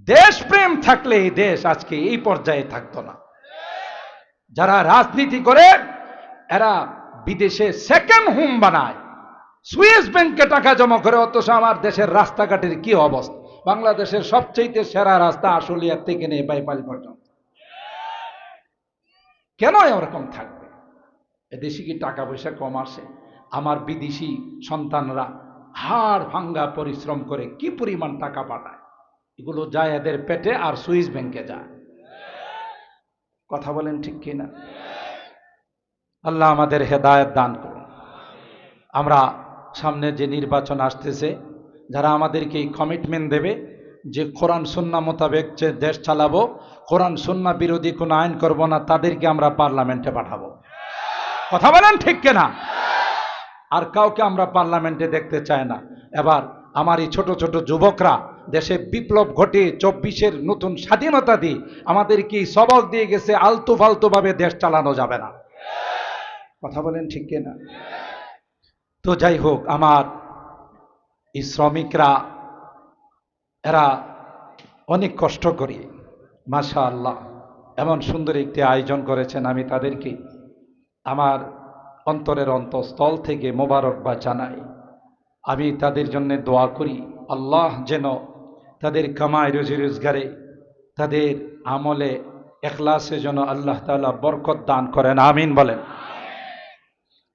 দেশপ্রেম থাকলে এই দেশ আজকে এই পর্যায়ে থাকতো না। যারা রাজনীতি করে এরা বিদেশে সেকেন্ড হোম বানায়, সুইস ব্যাংকে টাকা জমা করে, অথচ আমার দেশের রাস্তাঘাটের কি অবস্থা। বাংলাদেশের সবচেয়ে সেরা রাস্তা আশুলিয়ার থেকে নিয়ে বাইপাল পর্যন্ত। কেন এরকম থাকবে? এদেশে কি টাকা পয়সা কম আসে? আমার বিদেশি সন্তানরা হাড় ভাঙ্গা পরিশ্রম করে কি পরিমাণ টাকা পাঠায়, এগুলো যায় এদের পেটে আর সুইস ব্যাংকে যায়। কথা বলেন ঠিক কিনা? আল্লাহ আমাদের হেদায়েত দান করুন। আমরা সামনে যে নির্বাচন আসতেছে, যারা আমাদেরকে এই কমিটমেন্ট দেবে যে কোরআন সুন্নাহ মোতাবেক যে দেশ চালাবো, কোরআন সুন্নাহ বিরোধী কোনো আইন করব না, তাদেরকে আমরা পার্লামেন্টে পাঠাবো। কথা বলেন ঠিক কিনা? আর কাউকে আমরা পার্লামেন্টে দেখতে চাই না। এবার আমার এই ছোট ছোট যুবকরা দেশে বিপ্লব ঘটে 24-এর নতুন স্বাধীনতা দিয়ে আমাদেরকে সবক দিয়ে গেছে, আলতু ফালতু ভাবে দেশ চালানো যাবে না। কথা বলেন ঠিক কিনা? তো যাই হোক, আমার এই শ্রমিকরা এরা অনেক কষ্ট করি, মাশাআল্লাহ এমন সুন্দর একটি আয়োজন করেছেন। আমি তাদেরকে আমার অন্তরের অন্তঃস্থল থেকে মোবারকবাদ জানাই। আমি তাদের জন্য দোয়া করি, আল্লাহ যেন তাদের কামায় রুজি রোজগারে, তাদের আমলে এখলাসে যেন আল্লাহ তাআলা বরকত দান করেন, আমিন বলেন।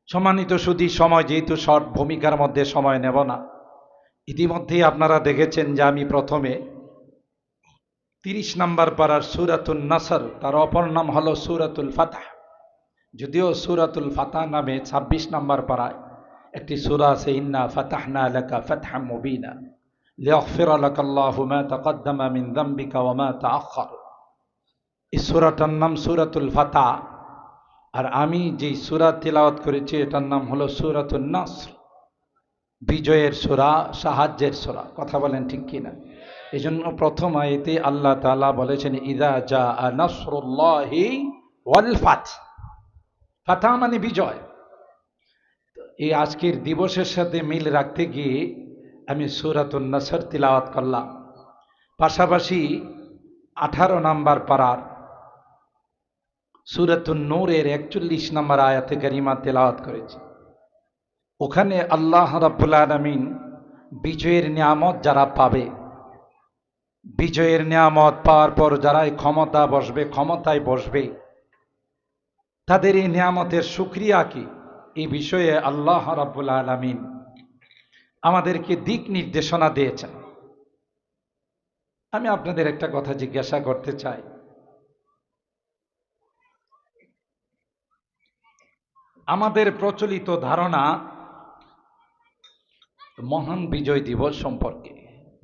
সম্মানিত সুধী, সময় যেহেতু শর্ট, ভূমিকার মধ্যে সময় নেব না। ইতিমধ্যেই আপনারা দেখেছেন যে আমি প্রথমে 30 নম্বর পারার সূরাতুন নাসর, তার অপর নাম হলো সূরাতুল ফাতহ। যদিও সূরাতুল ফাতহ নামে 26 নম্বর পারায় একটি সূরা আছে, ইন্না ফাতাহনা লাকা ফাতহাম মুবিনা লিয়াগফিরা লাকাল্লাহু মা তাকদ্দামা মিন যামবিকা ওয়া মা তাআখার। এই সূরাটার নাম সূরাতুল ফাতহ। আর আমি যেই সূরা তিলাওয়াত করেছি এটার নাম হলো সূরাতুন নাসর, বিজয়ের সূরা, সাহায্যের সূরা। কথা বলেন ঠিক কিনা? এই জন্য প্রথম আয়াতে আল্লাহ তাআলা বলেছেন, ইযা জাআ নাসরুল্লাহি ওয়াল ফাতহ। ফাতহ মানে বিজয়। এই আজকের দিবসের সাথে মিল রাখতে গিয়ে আমি সূরাতুন নাসর তিলাওয়াত করলাম। পাশাপাশি 18 নম্বর পারার সূরাতুন নূরের 41 নম্বর আয়াতে কারিমা তিলাওয়াত করেছি। ওখানে আল্লাহ রাব্বুল আলামিন বিজয়ের নিয়ামত যারা পাবে, বিজয়ের নিয়ামত পাওয়ার পর যারা ক্ষমতা বসবে, ক্ষমতায় বসবে, তাদের এই নিয়ামতের শুকরিয়া কি, এই বিষয়ে আল্লাহ রাব্বুল আলামিন আমাদেরকে দিক নির্দেশনা দিয়েছেন। আমি আপনাদের একটা কথা জিজ্ঞাসা করতে চাই। আমাদের প্রচলিত ধারণা মহান বিজয় দিবস সম্পর্কে,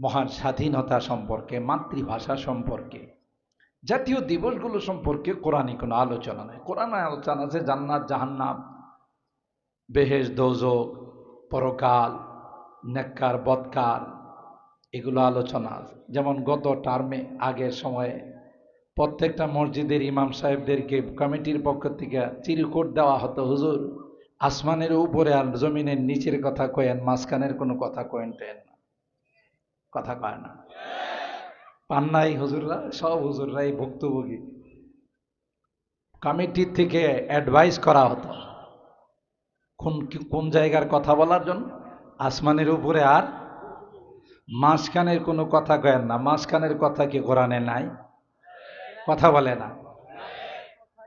মহান স্বাধীনতা সম্পর্কে, মাতৃভাষা সম্পর্কে, জাতীয় দিবসগুলো সম্পর্কে কোরআনে কোনো আলোচনা নেই। কোরআনে আলোচনা আছে জান্নাত জাহান্নাম, বেহেশত দোজখ, পরকাল, নেককার বদকার, এগুলো আলোচনা আছে। যেমন গত টার্মে আগের সময়ে প্রত্যেকটা মসজিদের ইমাম সাহেবদেরকে কমিটির পক্ষ থেকে চিরকুট দেওয়া হতো, হুজুর আসমানের উপরে আর জমিনের নিচের কথা কয়েন, মাঝখানের কোনো কথা কয়েন টেন না, কথা কয় না, পান নাই হুজুররা, সব হুজুররাই ভুক্তভোগী। কমিটির থেকে অ্যাডভাইস করা হতো কোন কোন জায়গার কথা বলার জন্য, আসমানের উপরে আর মাঝখানের কোনো কথা কয়েন না। মাঝখানের কথা কি কোরআনে নাই? কথা বলে না।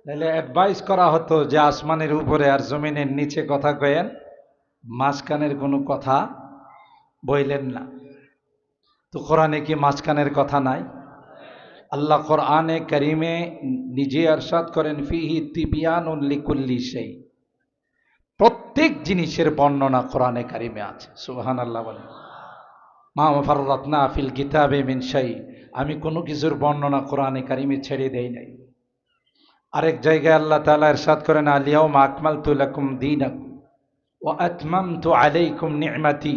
তাহলে অ্যাডভাইস করা হতো যে আসমানের উপরে আর জমিনের নিচে কথা কয়েন, মাঝখানের কোনো কথা বইলেন না। তো কোরআনে কি মাঝখানের কথা নাই? আল্লাহ কোরআনে কারিমে নিজে ইরশাদ করেন, ফিহি তিবিয়ানুল লিকুল্লি শাই, প্রত্যেক জিনিসের বর্ণনা কোরআনে কারিমে আছে। সুবহানাল্লাহ বলেন। মা ফাররাতনা ফিল কিতাবে মিন শাই, আমি কোনো কিছুর বর্ণনা কোরআনে কারিমে ছেড়ে দেই নাই। আরেক জায়গায় আল্লাহ তাআলা ইরশাদ করেন, আল ইয়াউমা আকমালতু লাকুম দীনাকুম ওয়া আতমামতু আলাইকুম নি'মাতি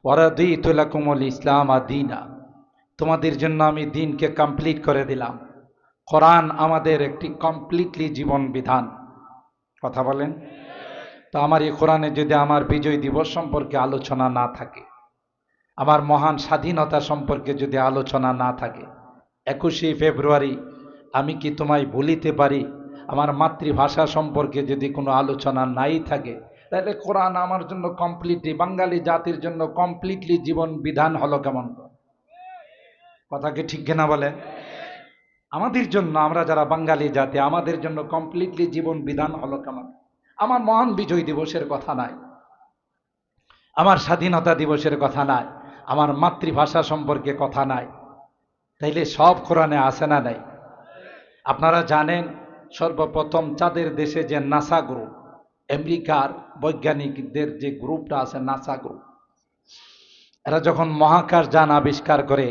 ওয়া রাদিতু লাকুমুল ইসলাম দীনা, তোমাদের জন্য আমি দিনকে কমপ্লিট করে দিলাম। কোরআন আমাদের একটি কমপ্লিটলি জীবন বিধান। কথা বলেন। তো আমার এই কোরআনে যদি আমার বিজয় দিবস সম্পর্কে আলোচনা না থাকে, আমার মহান স্বাধীনতা সম্পর্কে যদি আলোচনা না থাকে, 21শে ফেব্রুয়ারি আমি কি তোমায় ভুলিতে পারি? আমার মাতৃভাষা সম্পর্কে যদি কোনো আলোচনা নাই থাকে, তাহলে কোরআন আমার জন্য কমপ্লিটলি, বাঙালি জাতির জন্য কমপ্লিটলি জীবন বিধান হলো কেমন? কথা কি ঠিক কিনা বলেন? আমাদের জন্য, আমরা যারা বাঙালি জাতি, আমাদের জন্য কমপ্লিটলি জীবন বিধান হলো কেমন? আমার মহান বিজয় দিবসের কথা নাই, আমার স্বাধীনতা দিবসের কথা নাই, আমার মাতৃভাষা সম্পর্কে কথা নাই, তাইলে সব কোরআনে আছে না নাই? আপনারা জানেন সর্বপ্রথম চাঁদের দেশে যে নাসা গ্রুপ, আমেরিকার বৈজ্ঞানিকদের যে গ্রুপটা আছে নাসা গ্রুপ, এরা যখন মহাকাশ যান আবিষ্কার করে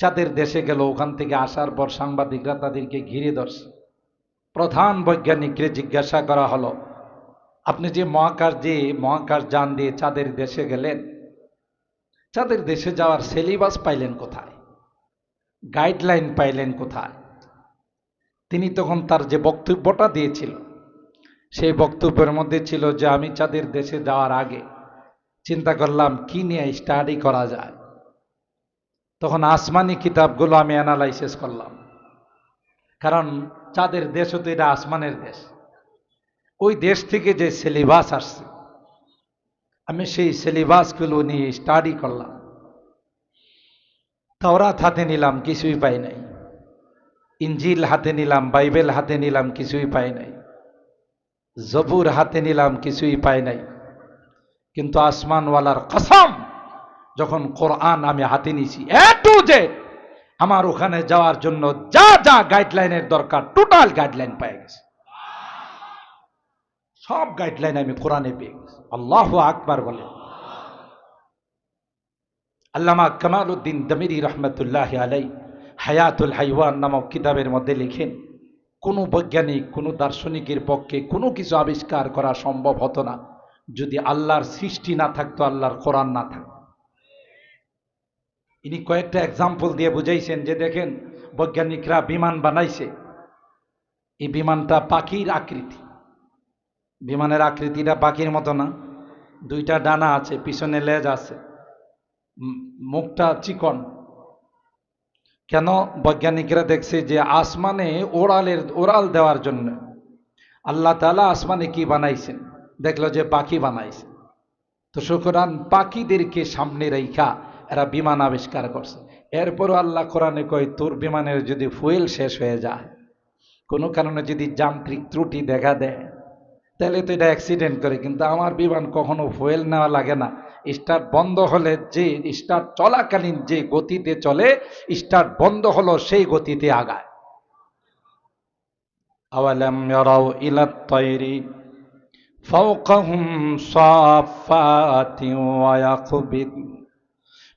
চাঁদের দেশে গেল, ওখান থেকে আসার পর সাংবাদিকরা তাদেরকে ঘিরে ধরছে। প্রধান বৈজ্ঞানিককে জিজ্ঞাসা করা হলো, আপনি যে মহাকাশ যান দিয়ে চাঁদের দেশে গেলেন, চাঁদের দেশে যাওয়ার সিলেবাস পাইলেন কোথায়, গাইডলাইন পাইলেন কোথায়? তিনি তখন তার যে বক্তব্যটা দিয়েছিল, সেই বক্তব্যের মধ্যে ছিল যে আমি চাঁদের দেশে যাওয়ার আগে চিন্তা করলাম কি নিয়ে স্টাডি করা যায়। তখন আসমানি কিতাবগুলো আমি অ্যানালাইসিস করলাম, কারণ চাঁদের দেশ তো এটা আসমানের দেশ, ওই দেশ থেকে যে সিলেবাস আসছে আমি সেই সিলেবাসগুলো নিয়ে স্টাডি করলাম। তাওরাত হাতে নিলাম, কিছুই পাই নাই। ইঞ্জিল হাতে নিলাম, বাইবেল হাতে নিলাম, কিছুই পাই নাই। জবুর হাতে নিলাম, কিছুই পাই নাই। কিন্তু আসমানওয়ালার কসম, যখন কোরআন আমি হাতে নিছি এ টু জেড, আমার ওখানে যাওয়ার জন্য যা যা গাইডলাইনের দরকার টোটাল গাইডলাইন পেয়ে গেছে। সব গাইডলাইন আমি কোরআনে পেয়ে গেছি। আল্লাহু আকবার বলে। আল্লামা কামালউদ্দিন দমিরি রহমতুল্লাহ আলাই হায়াতুল হাইওয়ান নামক কিতাবের মধ্যে লিখেন, কোনো বৈজ্ঞানিক, কোনো দার্শনিকের পক্ষে কোনো কিছু আবিষ্কার করা সম্ভব হতো না যদি আল্লাহর সৃষ্টি না থাকতো, আল্লাহর কোরআন না থাকতো। ইনি কয়েকটা এক্সাম্পল দিয়ে বুঝাইছেন যে দেখেন বৈজ্ঞানিকরা বিমান বানাইছে, এই বিমানটা পাখির আকৃতি, বিমানের আকৃতিটা পাখির মতো না, দুইটা ডানা আছে, পিছনে লেজ আছে, মুখটা চিকন। কেন? বৈজ্ঞানিকরা দেখছে যে আসমানে ওড়াল দেওয়ার জন্য আল্লাহ তাআলা আসমানে কি বানাইছেন, দেখলো যে পাখি বানাইছে। তো সুতরাং পাখিদেরকে সামনে রেখা এরা বিমান আবিষ্কার করছে। এরপরও আল্লাহ কোরআনে কয়, তোর বিমানের যদি ফুয়েল শেষ হয়ে যায়, কোনো কারণে যদি যান্ত্রিক ত্রুটি দেখা দেয়, তাহলে তো এটা অ্যাক্সিডেন্ট করে, কিন্তু আমার বিমান কখনো ফুয়েল নেওয়া লাগে না। স্টার্ট বন্ধ হলে যে স্টার্ট চলাকালীন যে গতিতে চলে, স্টার্ট বন্ধ হলো সেই গতিতে আগায়। আওয়ালাম ইয়ারাউ ইলাত তায়রি ফাওকাহুম সাফাতিন ওয়া ইয়াকবিদ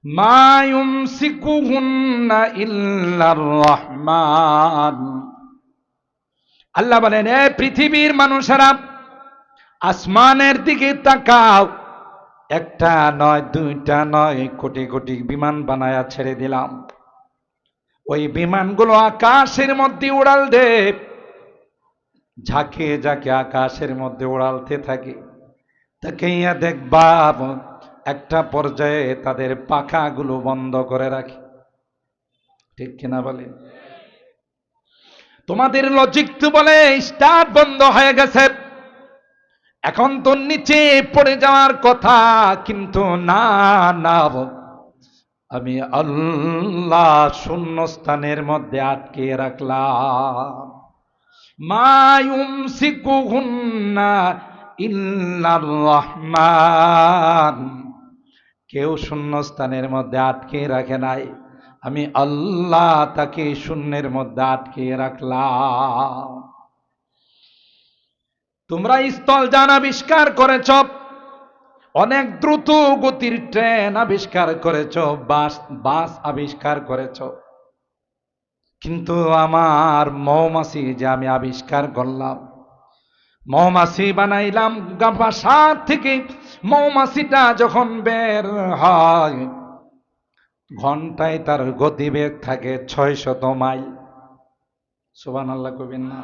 মা ইউমসিকুহুন্না ইল্লার রহমান। আল্লাহ বলেন, এ পৃথিবীর মানুষেরা আসমানের দিকে তাকাও, একটা নয়, দুইটা নয়, কোটি কোটি বিমান বানায়া ছেড়ে দিলাম। ওই বিমানগুলো আকাশের মধ্যে উড়াল দে, ঝাঁকে ঝাঁকে আকাশের মধ্যে উড়ালতে থাকে। তাকাইয়া দেখবা একটা পর্যায়ে তাদের পাখাগুলো বন্ধ করে রাখে। ঠিক কিনা বলে? তোমাদের লজিক তো বলে স্টার্ট বন্ধ হয়ে গেছে, এখন তো নিচে পড়ে যাওয়ার কথা, কিন্তু না না, আমি আল্লাহ শূন্যস্থানের মধ্যে আটকে রাখলাম। মা ইউমসিকুহুন্না ইল্লার রহমান। কেউ শূন্যস্থানের মধ্যে আটকে রাখে নাই, আমি আল্লাহ তাকে শূন্যের মধ্যে আটকে রাখলাম। তোমরা স্থলযান আবিষ্কার করেছ, অনেক দ্রুত গতির ট্রেন আবিষ্কার করেছ, বাস আবিষ্কার করেছ, কিন্তু আমার মৌমাছি যে আমি আবিষ্কার করলাম, মৌমাছি বানাইলাম বাসা থেকে, মৌমাছিটা যখন বের হয় ঘন্টায় তার গতিবেগ থাকে 600 মাইল। সুবহানাল্লাহ কইবেন না?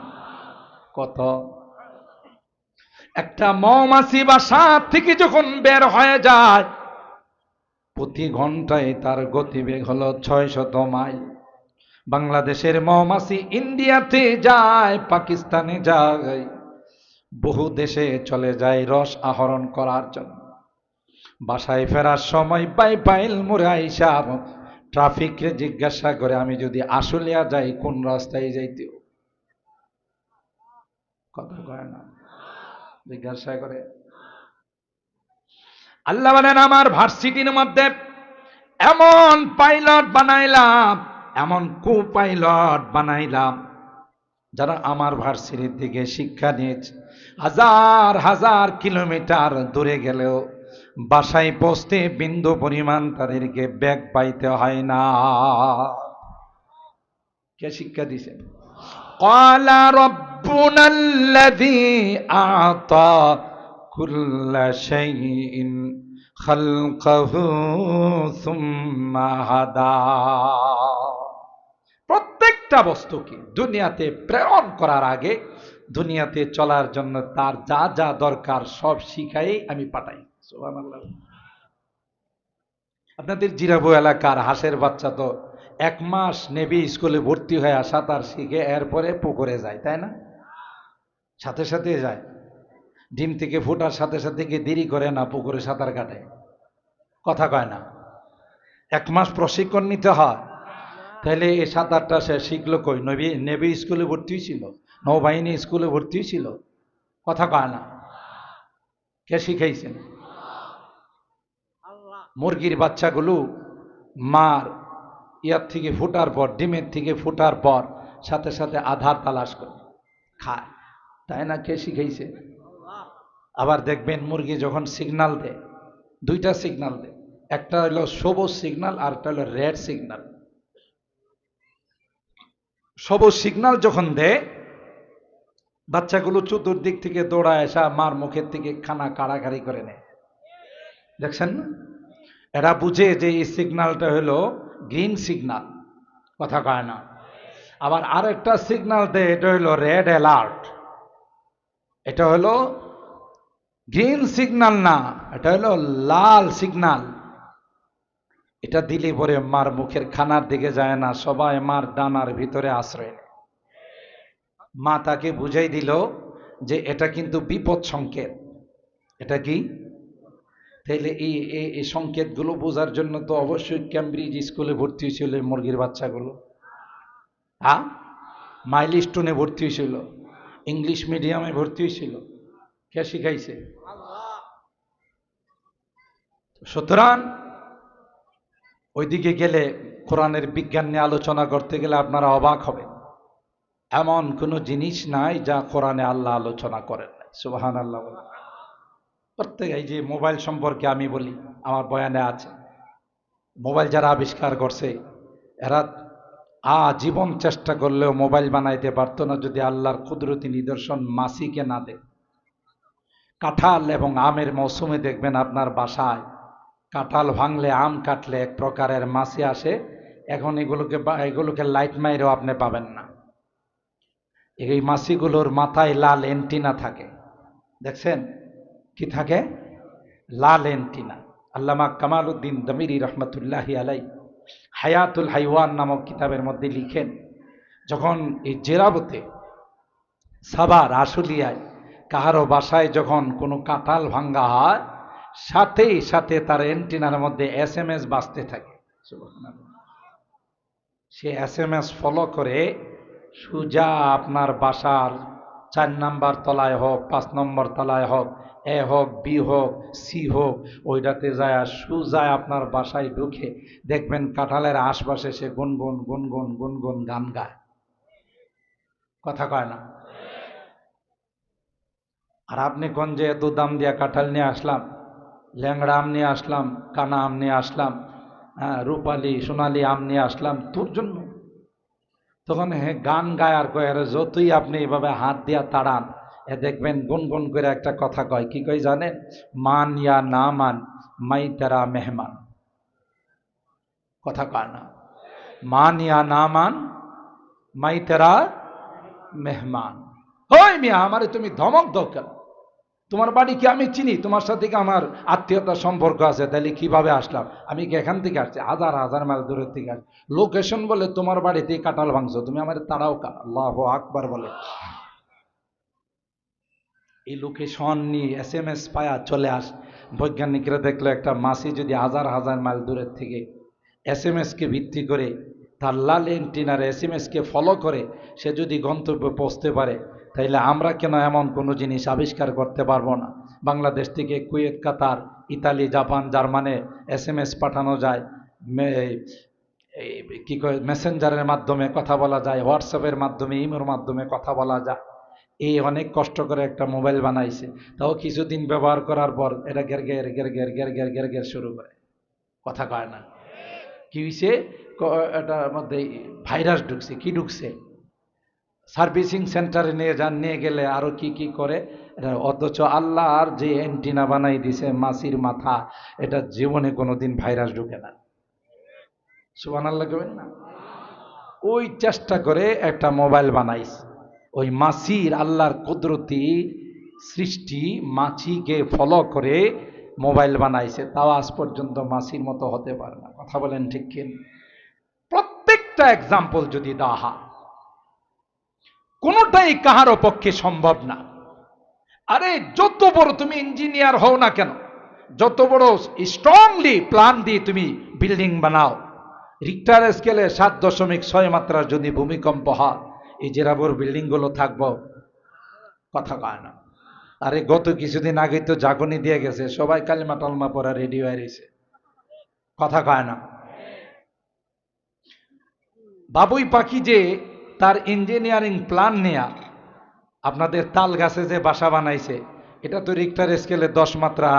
কত? একটা মৌমাছি বাসা থেকে যখন বের হয়ে যায় প্রতি ঘন্টায় তার গতিবেগ হলো 600 মাইল। বাংলাদেশের মৌমাছি ইন্ডিয়াতে যায়, পাকিস্তানে যায়, বহু দেশে চলে যায় রস আহরণ করার জন্য। বাসায় ফেরার সময় পাইল মোরে আইসা ট্রাফিকরে জিজ্ঞাসা করে, আমি যদি আশুলিয়া যাই কোন রাস্তায় যাইতে? কথা কয় না, জিজ্ঞাসা করে। আল্লাহ বলেন, আমার ভার্সিটির মধ্যে এমন পাইলট বানাইলাম, এমন কো পাইলট বানাইলাম, যারা আমার ভার্সিটির দিকে শিক্ষা নিয়েছে, হাজার হাজার কিলোমিটার দূরে গেলেও বাসায় পৌঁছতে বিন্দু পরিমাণ তাদেরকে ব্যাগ পাইতে হয় না। কে শিক্ষা দিছেন? ক্বালা রাব্বুনাল্লাযী আ'তা কুল্লা শাইইন খালকাহু সুম্মা হাদা। প্রত্যেকটা বস্তুকে দুনিয়াতে প্রেরণ করার আগে দুনিয়াতে চলার জন্য তার যা যা দরকার সব শিখাই আমি পাঠাই। সুবহানাল্লাহ। আপনাদের জিরাবো এলাকার হাঁসের বাচ্চা তো 1 মাস নেভি স্কুলে ভর্তি হয়ে সাঁতার শিখে এরপরে পুকুরে যায়, তাই না? সাথে সাথে যায়, ডিম থেকে ফোটার সাথে সাথে গিয়ে দেরি করে না, পুকুরে সাঁতার কাটে। কথা কয় না? 1 মাস প্রশিক্ষণ নিতে হয়। তাহলে এই সাঁতারটা সে শিখলো কই? নেভি স্কুলে ভর্তি ছিল, নৌবাহিনী স্কুলে ভর্তি ছিল। কথা কয় না? কে শিখাইছেন? মুরগির বাচ্চাগুলো মার ইয়ার থেকে ফুটার পর, ডিমের থেকে ফুটার পর সাথে সাথে আধার তালাশ করে খায়, তাই না? কে শিখাইছে? আবার দেখবেন মুরগি যখন সিগন্যাল দেয়, 2টা সিগন্যাল দেয়, একটা হলো সবুজ সিগন্যাল আর একটা হলো রেড সিগন্যাল। সবুজ সিগন্যাল যখন দেয়, বাচ্চাগুলো চতুর্দিক থেকে দৌড়ায় আসা মার মুখের থেকে খানা কাড়াকাড়ি করে নেয়, দেখছেন না? এরা বুঝে যে এই সিগন্যালটা হলো গ্রিন সিগন্যাল। কথা কয় না? আবার আরেকটা সিগন্যাল দেয়, এটা হলো রেড অ্যালার্ট। এটা হলো গ্রিন সিগন্যাল না, এটা হলো লাল সিগন্যাল। এটা দিলে পরে মার মুখের খানার দিকে যায় না, সবাই মার ডানার ভিতরে আশ্রয় নেয়। মা তাকে বুঝাই দিল যে এটা কিন্তু বিপদ সংকেত। এটা কি? তাইলে এই সংকেতগুলো বোঝার জন্য তো অবশ্যই ক্যামব্রিজ স্কুলে ভর্তি হয়েছিল মুরগির বাচ্চাগুলো, হ্যাঁ, মাইলস্টোনে ভর্তি হয়েছিল, ইংলিশ মিডিয়ামে ভর্তি হয়েছিল। কে শিখাইছে? সুতরাং ওইদিকে গেলে কোরআনের বিজ্ঞান নিয়ে আলোচনা করতে গেলে আপনারা অবাক হবেন। এমন কোনো জিনিস নাই যা কোরআনে আল্লাহ আলোচনা করেন নাই। সুবহানাল্লাহ। প্রত্যেক এই যে মোবাইল সম্পর্কে আমি বলি, আমার বয়ানে আছে, মোবাইল যারা আবিষ্কার করছে এরা জীবন চেষ্টা করলেও মোবাইল বানাইতে পারতো না যদি আল্লাহর কুদরতি নিদর্শন মাছিকে না দেয়। কাঁঠাল এবং আমের মৌসুমে দেখবেন আপনার বাসায় কাঁঠাল ভাঙলে, আম কাটলে এক প্রকারের মাছি আসে। এখন এগুলোকে লাইট মাইরেও আপনি পাবেন না। এই মাছিগুলোর মাথায় লাল এন্টিনা থাকে, দেখছেন? কি থাকে? লাল এন্টিনা। আল্লামা কামাল উদ্দিন দমিরি রহমতুল্লাহি আলাই হায়াতুল হাইওয়ান নামক কিতাবের মধ্যে লিখেন, যখন এই জেরাবতে, সাভার, আশুলিয়ায় কাহারো বাসায় যখন কোনো কাঁঠাল ভাঙ্গা হয়, সাথে সাথে তার এন্টিনার মধ্যে SMS বাজতে থাকে। সে SMS ফলো করে সুজা আপনার বাসার 4 নম্বর তলায় হোক, 5 নম্বর তলায় হোক, এ হোক, বি হোক, সি হোক, ওইটাতে যায় সুজায় আপনার বাসায় ঢুকে দেখবেন কাঁঠালের আশপাশে সে গুনগুন গুনগুন গুনগুন গান গায়। কথা কয় না? আর আপনি কোন যে এত দাম দিয়া কাঁঠাল নিয়ে আসলাম, ল্যাংড়া আম নিয়ে আসলাম, কানা আম নিয়ে আসলাম, হ্যাঁ, রূপালি সোনালি আম নিয়ে আসলাম তোর জন্য। তখন গান গায় আর কয়, আরে যতই আপনি এভাবে হাত দিয়া তাড়ান, দেখবেন গুনগুন করে একটা কথা কয়। কি কয় জানেন? মান ইয়া না মান, মাই তেরা মেহমান। কথা কয় না? মান ইয়া না মান, মাই তেরা মেহমান। ওই মিয়া, আমারে তুমি ধমক দাও কেন? তোমার বাড়ি কি আমি চিনি? তোমার সাথে কি আমার আত্মীয়তার সম্পর্ক আছে? তাহলে কিভাবে আসলাম? আমি কি এখান থেকে আসছি? হাজার হাজার মাইল দূরের থেকে আসছি। লোকেশন বলে তোমার বাড়িতে কাঁঠাল ভাঙছো, তুমি আমার তারাও কা, আল্লাহু আকবার বলে। এই লোকেশন নিয়ে SMS পায়া চলে আস। বৈজ্ঞানিকরা দেখলো একটা মাছি যদি হাজার হাজার মাইল দূরের থেকে SMS কে ভিত্তি করে তার লাল এন্টিনার SMS কে ফলো করে সে যদি গন্তব্যে পৌঁছতে পারে, তাইলে আমরা কেন এমন কোনো জিনিস আবিষ্কার করতে পারবো না? বাংলাদেশ থেকে কুয়েত, কাতার, ইতালি, জাপান, জার্মানে SMS পাঠানো যায়, কি কয় মেসেঞ্জারের মাধ্যমে কথা বলা যায়, হোয়াটসঅ্যাপের মাধ্যমে, ইমোর মাধ্যমে কথা বলা যায়। এই অনেক কষ্ট করে একটা মোবাইল বানাইছে, তাও কিছুদিন ব্যবহার করার পর এটা গের গের গের গের গের গের গের গের শুরু করে, কথা কয় না। কি হয়েছে? এটার মধ্যে ভাইরাস ঢুকছে। কি ঢুকছে? সার্ভিসিং সেন্টারে নিয়ে যান, নিয়ে গেলে আরো কি কি করে। অথচ আল্লাহর যে অ্যান্টিনা বানাই দিছে মাছির মাথা, এটা জীবনে কোনোদিন ভাইরাস ঢুকে না। সুবহানাল্লাহ কবেন না? ওই চেষ্টা করে একটা মোবাইল বানাইছে, ওই মাছির আল্লাহর কুদরতি সৃষ্টি, মাছিকে ফলো করে মোবাইল বানাইছে, তাও আজ পর্যন্ত মাছির মতো হতে পারে না। কথা বলেন ঠিক কিন? প্রত্যেকটা এক্সাম্পল যদি দেওয়া হয়, কোনোটাই কাহারও পক্ষে সম্ভব না। আরে যত বড় তুমি ইঞ্জিনিয়ার হও না কেন, যত বড় স্ট্রংলি প্ল্যান দিয়ে তুমি বিল্ডিং বানাও, রিক্টার স্কেলে 7.6 মাত্রার যদি ভূমিকম্প হয়, এই জেরাবর বিল্ডিংগুলো থাকবো? কথা কয় না। আরে গত কিছুদিন আগে তো জাগনি দিয়ে গেছে, সবাই কালিমা টালমা পড়া রেডি হয়ে রয়েছে, কথা কয় না। বাবুই পাখি যে তার ইঞ্জিনিয়ারিং প্ল্যান নেয়া আপনাদের তাল গাছে যে বাসা বানাইছে, এটা তো রিক্টার স্কেলে 10 মাত্রা,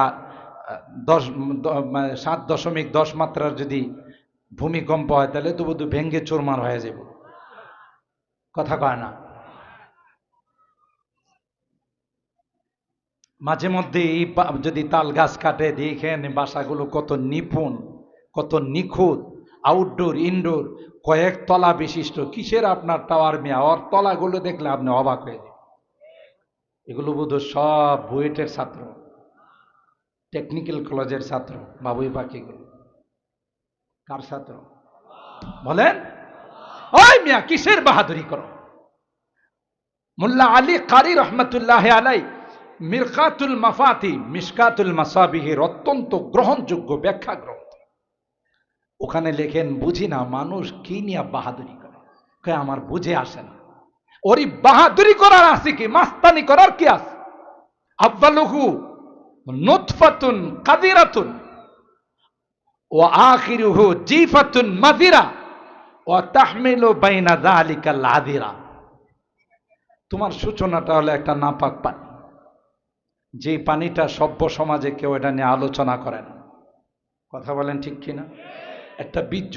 7.10 মাত্রার যদি ভূমিকম্প হয়, তাহলে তো বোধ ভেঙ্গে চুরমার হয়ে যাব, কথা কয় না। মাঝে মধ্যে এই যদি তাল গাছ কাটে, দেখেন বাসাগুলো কত নিপুণ, কত নিখুঁত, আউটডোর ইনডোর, কয়েক তলা বিশিষ্ট। কিসের আপনার টাওয়ার মিয়া? ওর তলাগুলো দেখলে আপনি অবাক হয়ে যাবেন। এগুলো বোধ সব বুয়েটের ছাত্র, টেকনিক্যাল কলেজের ছাত্র। বাবুই পাখিগুলো কার ছাত্র বলেন? ওই মিয়া কিসের বাহাদুরি করো? মোল্লা আলী কারি রহমতুল্লাহ আলাই মিরকাতুল মাফাতি মিশকাতুল মাসাবিহের অত্যন্ত গ্রহণযোগ্য ব্যাখ্যা গ্রন্থ, ওখানে লেখেন, বুঝি না মানুষ কি নিয়ে বাহাদুরি করে। আমার বুঝে আসে না, ওরই বাহাদুরি করার আছে কি, মাস্তানি করার কি আছে? আব্বালুহু নুতফাতুন কাদিরাতুন ওয়া আখিরুহু জিফাতুন মাযিরা ওয়া তাহমিলু বাইনা যালিকাল আযিরা। তোমার সূচনাটা হলো একটা নাপাক পানি, যে পানিটা সভ্য সমাজে কেউ এটা নিয়ে আলোচনা করে না, কথা বলেন ঠিক কিনা? একটা বীর্য,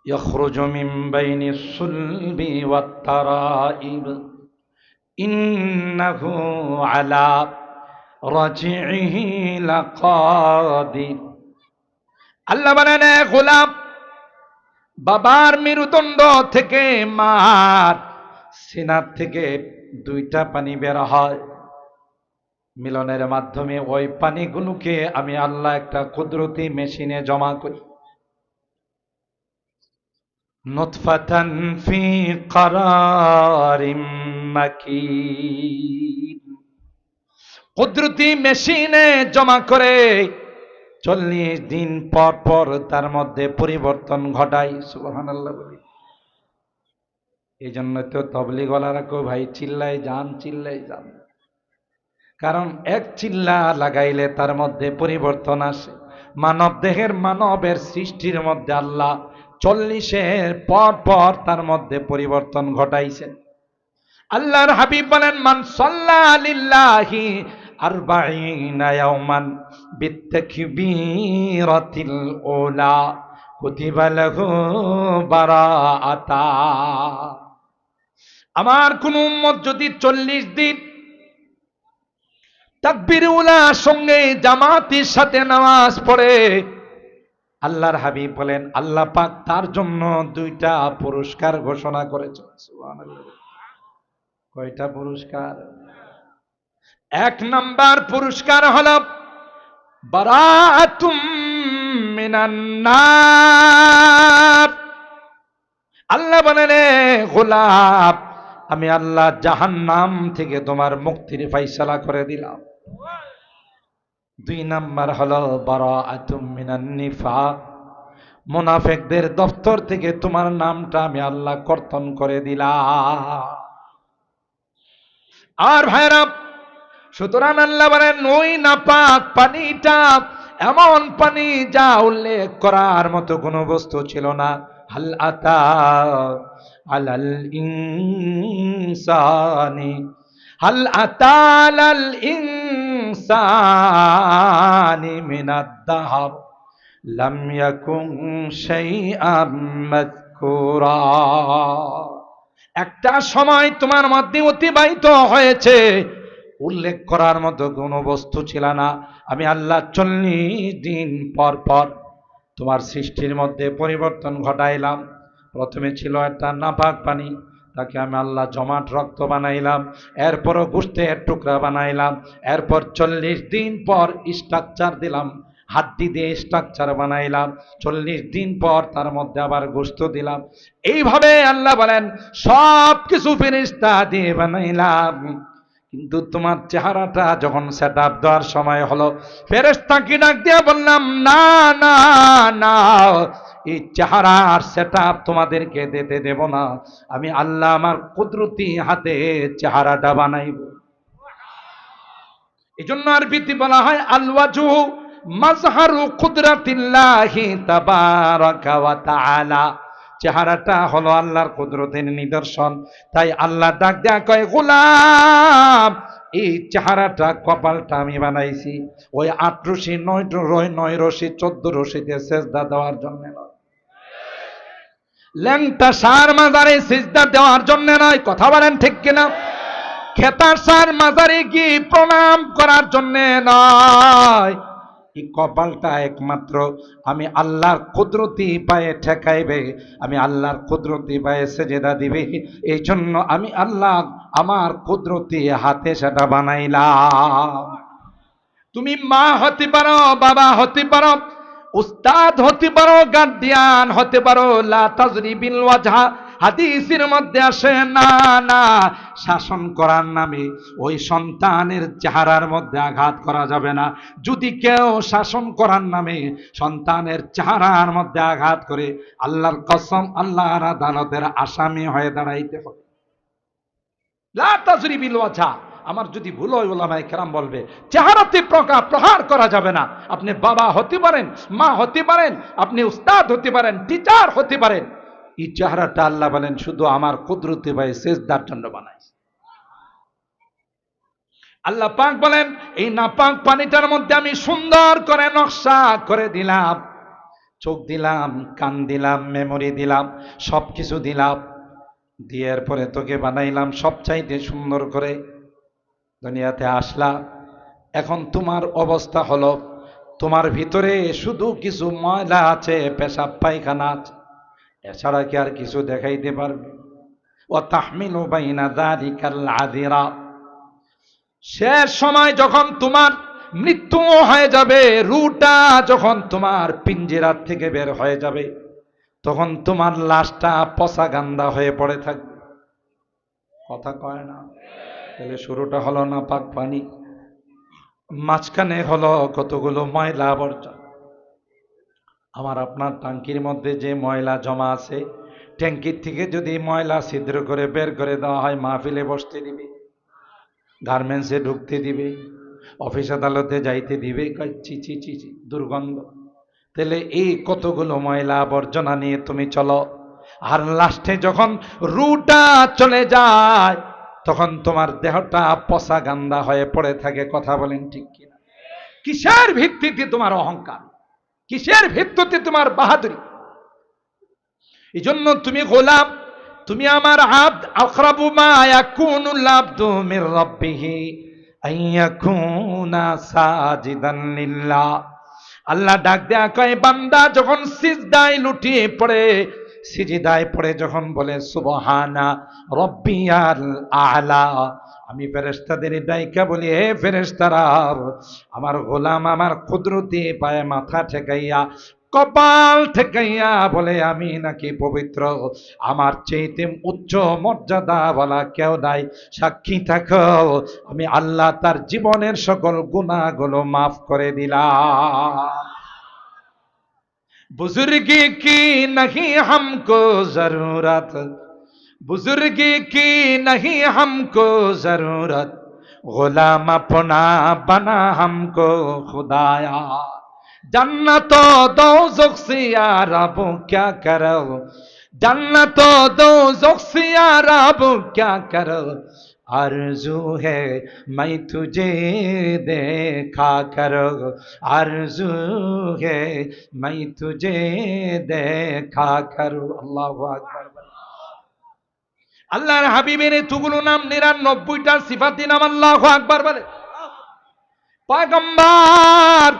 ইয়াখরুজু মিন বাইনিস সুলবি ওয়াত তারাইব ইন্নাহু আলা রাজিইহি লাকাদির। আল্লাহ বলেন, গোলাম, বাবার মেরুদণ্ড থেকে, মার সিনার থেকে 2টা পানি বের হয়, মিলনের মাধ্যমে ওই পানিগুলোকে আমি আল্লাহ একটা কুদরতি মেশিনে জমা করি। নুতফাতান ফি কারারিম মাকিন, কুদরতি মেশিনে জমা করে 40 দিন পর পর তার মধ্যে পরিবর্তন ঘটাই। সুবহানাল্লাহ বলি। এই জন্য তো তবলিগওয়ালারা কো ভাই চিল্লাই যান, চিল্লাই যান, কারণ এক চিল্লা লাগাইলে তার মধ্যে পরিবর্তন আসে। মানব দেহের, মানবের সৃষ্টির মধ্যে আল্লাহ 40-এর পর পর তার মধ্যে পরিবর্তন ঘটাইছেন। আল্লাহর হাবিব বলেন, মান সাল্লা লিল্লাহি 40 ইয়াওমান বিত্তাকবীরাতিল উলা কুতিবা লাহু বারাআতা। আমার কোন উম্মত যদি 40 দিন তাকবীর উলার সঙ্গে জামাতের সাথে নামাজ পড়ে, আল্লাহর হাবিব বলেন আল্লাহ পাক তার জন্য 2টা পুরস্কার ঘোষণা করেছেন। সুবহানাল্লাহ। কয়টা পুরস্কার? এক নাম্বার পুরস্কার হলো বারাআতুম মিনান নার। আল্লাহ বলেন, গোলাপ, আমি আল্লাহ জাহান্নাম থেকে তোমার মুক্তির ফাইসালা করে দিলাম। দুই নাম্বার হলো বারাআতুম মিনান নিফাক, মুনাফিকদের দফতর থেকে তোমার নামটা আমি আল্লাহ কর্তন করে দিলাম। আর ভাইরা, সুতরাং আল্লাহ বলেন ওই নাপাক পানিটা এমন পানি যা উল্লেখ করার মতো কোনো বস্তু ছিল না। হাল আতা আলাল ইনসানি, হাল আতা আলাল ইনসানি মিনাদ দাহর লাম ইয়াকুন শাইআম মাযকুরা। একটা সময় তোমার মধ্যে অতিবাহিত হয়েছে, উল্লেখ করার মতো কোনো বস্তু ছিল না। আমি আল্লাহ 40 দিন পর পর তোমার সৃষ্টির মধ্যে পরিবর্তন ঘটাইলাম। প্রথমে ছিল একটা নাপাক পানি, তাকে আমি আল্লাহ জমাট রক্ত বানাইলাম, এরপরও গোশতের টুকরা বানাইলাম, এরপর 40 দিন পর স্ট্রাকচার দিলাম, হাড্ডি দিয়ে স্ট্রাকচার বানাইলাম, 40 দিন পর তার মধ্যে আবার গোশত দিলাম। এইভাবে আল্লাহ বলেন সব কিছু ফেরেশতা দিয়ে বানাইলাম। কিন্তু তোমার চেহারাটা যখন সেট আপ দেওয়ার সময় হলো, ফেরেশতাকে ডাক দিয়ে বললাম, না না না, এই চেহারার সেট আপ তোমাদেরকে দিতে দেব না। আমি আল্লাহ আমার কুদরতি হাতে চেহারাটা বানাইব। এই জন্য আরবিতে বলা হয় আল ওয়াজহু মাজহারু কুদরাতিল্লাহি তাবারাকা ওয়া তাআলা। চেহারাটা হলো আল্লাহর কুদরতের নিদর্শন। তাই আল্লাহ ডাক দেয়া কয়, গোলাম, এই চেহারাটা কপালটা আমি বানাইছি ওই 8 রশি 9 রশি 14 রশিতে সেজদা দেওয়ার জন্য নয়, ল্যাংটা সার মাজারে সেজদা দেওয়ার জন্য নয়। কথা বলেন ঠিক কিনা? খেতার সার মাজারে কি প্রণাম করার জন্য নয়। এই কপালটা একমাত্র আমি আল্লাহর কুদরতি পায়ে ঠেকাইবে, আমি আল্লাহর কুদরতি পায়ে সেজদা দিবে। এই জন্য আমি আল্লাহ আমার কুদরতি হাতে সেটা বানাইলাম। তুমি মা হতে পারো, বাবা হতে পারো, উস্তাদ হতে পারো, গার্ডিয়ান হতে পারো, লা তাজরিবিল ওয়াজহা হাদিসের মধ্যে আসে না না, শাসন করার নামে ওই সন্তানের চেহারার মধ্যে আঘাত করা যাবে না। যদি কেউ শাসন করার নামে সন্তানের চেহারার মধ্যে আঘাত করে, আল্লাহর কসম আল্লাহর আদালতের আসামি হয়ে দাঁড়াইতে হবে। লা তাজরিবিল ওয়াজহা, আমার যদি ভুল হয় ওলামায়ে কেরাম বলবে চেহারাতে প্রহার করা যাবে না। আপনি বাবা হতে পারেন, মা হতে পারেন, আপনি উস্তাদ হতে পারেন, টিচার হতে পারেন, এই চেহারাটা আল্লাহ বলেন শুধু আমার কুদরতি ভাই সেজদার জন্য বানাইছে। আল্লাহ পাক বলেন এই নাপাক পানিটার মধ্যে আমি সুন্দর করে নকশা করে দিলাম, চোখ দিলাম, কান দিলাম, মেমোরি দিলাম, সব কিছু দিলাম। দিয়ার পরে তোকে বানাইলাম সবচাইতে সুন্দর করে, দুনিয়াতে আসলা। এখন তোমার অবস্থা হলো তোমার ভিতরে শুধু কিছু ময়লা আছে, পেশাব পায়খানা আছে, এছাড়া কি আর কিছু দেখাইতে পারবে? ওয়া তাহমিলু বাইনা যালিকাল আযিরা। শেষ সময় যখন তোমার মৃত্যু হয়ে যাবে, রুটা যখন তোমার পিঞ্জিরার থেকে বের হয়ে যাবে, তখন তোমার লাশটা পচা গান্দা হয়ে পড়ে থাকবে। কথা কয় না? তাহলে শুরুটা হলো না পাক পানি, মাঝখানে হলো কতগুলো ময়লা আবর্জনা। আমার আপনার ট্যাঙ্কির মধ্যে যে ময়লা জমা আছে, ট্যাঙ্কির থেকে যদি ময়লা ছিদ্র করে বের করে দেওয়া হয়, মাহফিলে বসতে দিবে, গার্মেন্টসে ঢুকতে দিবে, অফিস আদালতে যাইতে দিবে, চি চি চি চি দুর্গন্ধ। তাহলে এই কতগুলো ময়লা আবর্জনা নিয়ে তুমি চলো, আর লাস্টে যখন রুটা চলে যায় তখন তোমার দেহটা পচা গান্দা হয়ে পড়ে থাকে। কথা বলেন ঠিক কিনা? কিসের ভিত্তিতে তোমার অহংকার? কিসের ভিত্তিতে তোমার বাহাদুরি? এই জন্য তুমি গোলাম, তুমি আমার আব্দ। আকরাবু মা ইয়াকুনুল আবদু মির রাব্বিহি আইয়াকুনা সাজিদান লিল্লাহ। আল্লাহ ডাক দেয়া কয়, বান্দা যখন সিজদায় লুটিয়ে পড়ে, সিজদায় পড়ে যখন বলে সুবহানা রব্বিয়াল আ'লা, আমি ফেরেশতাদের ডাইকা বলি, হে ফেরেশতারা, আমার গোলাম আমার কুদরতি পায়ে মাথা ঠেকাইয়া কপাল ঠেকাইয়া বলে আমি নাকি পবিত্র, আমার চেয়েতে উচ্চ মর্যাদা বলা কেউ নাই, সাক্ষী থাকো আমি আল্লাহ তার জীবনের সকল গুনাহগুলো মাফ করে দিলাম। বুজুর্গি কি নাহি হামকো জরুরত, बुजुर्गी की नहीं हमको जरूरत, गुलाम अपना बना हमको खुदाया, जन्नतो दोज़ख से यार अब क्या करो, जन्नतो दोज़ख से यार अब क्या करो, आरज़ू है मैं तुझे देखा करो, आरज़ू है मैं तुझे देखा करो। अल्लाहु अकबर। আল্লাহর হাবিবের এতগুলো নাম 99টা সিফাতি নাম, আল্লাহু আকবার বলে। পয়গম্বর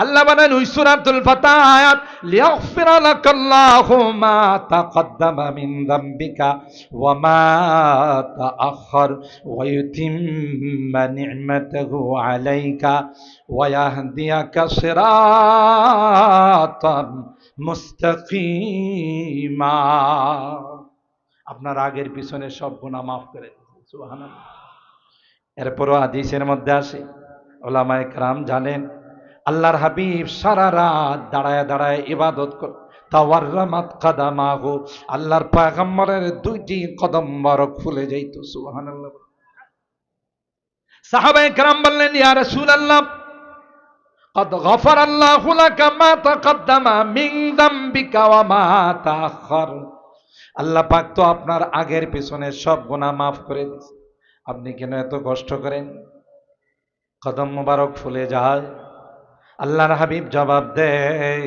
আল্লাহ বলেন ওই সূরাতুল ফাতহ আয়াত, লিয়াগফিরা লাকাল্লাহু মা তাকদ্দামা মিন যামবিকা ওয়া মা তাআখার ওয়া ইউতিম্মা নি'মাতাহু আলাইকা ওয়া ইয়াহদিয়াকা সিরাতাম মুস্তাকিমা। আপনার আগের পিছনে সব গুনাহ মাফ করে দিয়েছে, সুবহানাল্লাহ। এরপরও হাদিসের মধ্যে আসে, ওলামায়ে কেরাম জানেন আল্লাহর হাবিব সারা রাত দাঁড়ায় দাঁড়ায় ইবাদত করে, তাওয়াররামাত কাদামাহু, আল্লাহর পয়গম্বরের দুইটি কদম মোবারক ফুলে যাইত, সুবহানাল্লাহ। সাহাবায়ে কেরাম বললেন, ইয়া রাসূলুল্লাহ قد غفر الله لك ما تقدم من ذنبك وما تأخر, আল্লাহ পাক তো আপনার আগের পিছনে সব গুনাহ মাফ করে দিয়েছে, আপনি কেন এত কষ্ট করেন? কদম মোবারক ফুলে যায়। আল্লাহর হাবিব জবাব দেয়,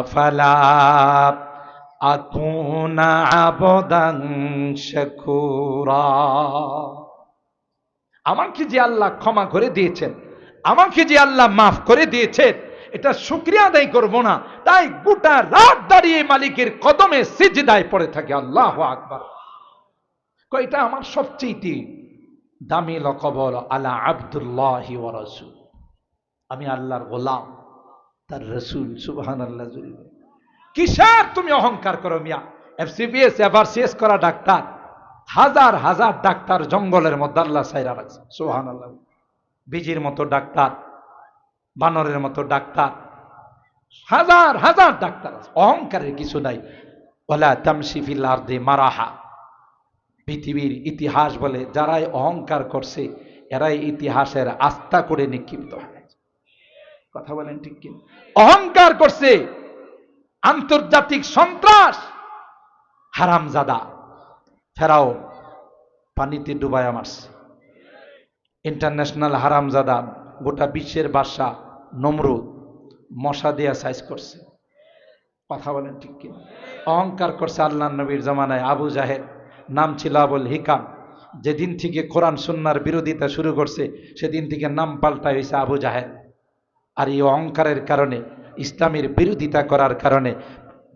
আফালা আকুনা আবদান শাকুরা, আমাকে যে আল্লাহ ক্ষমা করে দিয়েছেন, আমাকে যে আল্লাহ মাফ করে দিয়েছেন, এটা শুকরিয়া আদায় করব না? তাই গোটা রাত দাঁড়িয়ে মালিকের কদমে সিজদায় পড়ে থাকে। আল্লাহু আকবার। এটা আমার সবচেয়ে দামি লকব হলো আলা আব্দুল্লাহি ওয়া রাসূল, আমি আল্লাহর গোলাম তার রাসূল, সুবহানাল্লাহ। কিসের তুমি অহংকার করো মিয়া? এফসিপিএস এফআরসিএস করা ডাক্তার, হাজার হাজার ডাক্তার জঙ্গলের মধ্যে আল্লাহ ছাইরা রাখছে, সুবহানাল্লাহ। বিজির মতো ডাক্তার, বানরের মতো ডাক্তার, হাজার হাজার ডাক্তার আছে, অহংকারের কিছু নাই। ওয়ালা তামশি ফিল আরদি মারাহা, পৃথিবীর ইতিহাস বলে যারাই অহংকার করছে এরাই ইতিহাসের আস্থা করে নিক্ষিপ্ত হয়েছে। কথা বলেন ঠিক কি? অহংকার করছে আন্তর্জাতিক সন্ত্রাস, হারামজাদা ফেরাউন পানিতে ডুবায়া মারছে, ইন্টারন্যাশনাল হারামজাদা গোটা বিশ্বের বাদশা নমরুদ মশা দিয়া সাইজ করছে। কথা বলেন ঠিক কি? অহংকার করছে আল্লাহ নবীর জামানায় আবু জাহেল, নাম ছিল আবুল হিকাম, যেদিন থেকে কোরআন সুন্নাহর বিরোধিতা শুরু করছে সেদিন থেকে নাম পাল্টায় হয়েছে আবু জাহেল। আর এই অহংকারের কারণে, ইসলামের বিরোধিতা করার কারণে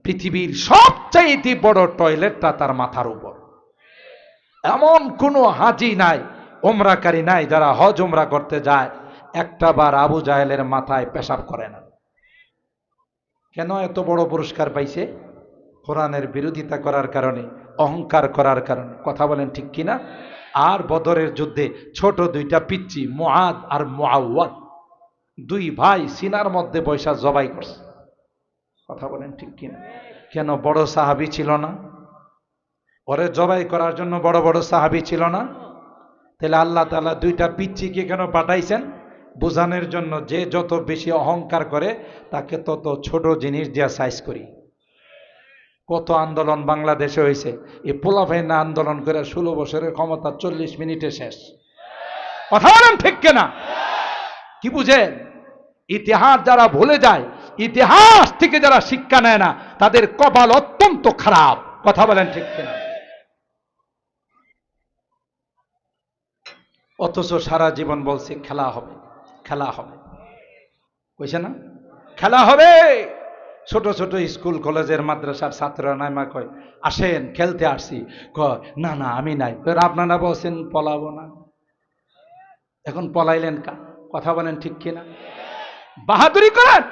পৃথিবীর সবচাইতে বড় টয়লেটটা তার মাথার উপর। এমন কোনো হাজি নাই, ওমরাকারী নাই যারা হজ ওমরা করতে যায় একটা বার আবু জাহেলের মাথায় পেশাব করে না। কেন এত বড় পুরস্কার পাইছে? কোরআনের বিরোধিতা করার কারণে, অহংকার করার কারণে। কথা বলেন ঠিক কিনা? আর বদরের যুদ্ধে ছোট দুইটা পিচ্চি মুআদ আর মুআওয়াদ, দুই ভাই সিনার মধ্যে বৈশা জবাই করছে। কথা বলেন ঠিক কিনা? কেন বড় সাহাবী ছিল না? ওরে জবাই করার জন্য বড় বড় সাহাবী ছিল না? তাহলে আল্লাহ তাআলা দুইটা পিচ্চিকে কেন পাঠাইছেন? বোঝানোর জন্য যে যত বেশি অহংকার করে তাকে তত ছোট জিনিস দিয়া সাইজ করি। কত আন্দোলন বাংলাদেশে হয়েছে, এই পোলাফাইনা আন্দোলন করে 16 বছরের ক্ষমতা 40 মিনিটে শেষ। কথা বলেন ঠিক কিনা? কি বুঝেন? ইতিহাস যারা ভুলে যায়, ইতিহাস থেকে যারা শিক্ষা নেয় না, তাদের কপাল অত্যন্ত খারাপ। কথা বলেন ঠিক কিনা? অথচ সারা জীবন বলছে খেলা হবে, খেলা হবে, কইছে না? খেলা হবে। ছোট ছোট স্কুল কলেজের মাদ্রাসার ছাত্ররা নাইমা কয় আসেন খেলতে আসছি, কয় না না আমি নাই। আপনারা বলছেন পলাবো না, এখন পলাইলেন কা? কথা বলেন ঠিক কিনা? বাহাদুরি করেন?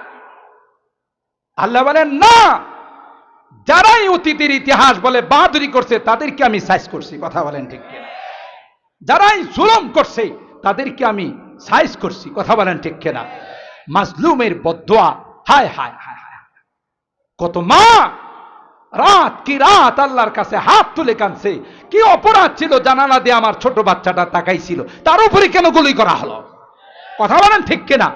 আল্লাহ বলেন না, যারাই অতীতের ইতিহাস বলে বাহাদুরি করছে তাদেরকে আমি সাইজ করছি। কথা বলেন ঠিক কিনা? যারাই জুলুম করছে তাদেরকে আমি সাইজ করছি। কথা বলেন ঠিক কিনা? মাজলুমের বদদোয়া, হায় হায় হায় হায়, কত মা রাত কি রাত আল্লাহর কাছে হাত তুলে কাঁদছে। কি অপরাধ ছিল জানালা দিয়ে আমার ছোট বাচ্চাটা তাকাইছিল, তার উপরে কেন গুলি করা হলো? কথা বলেন ঠিক কিনা?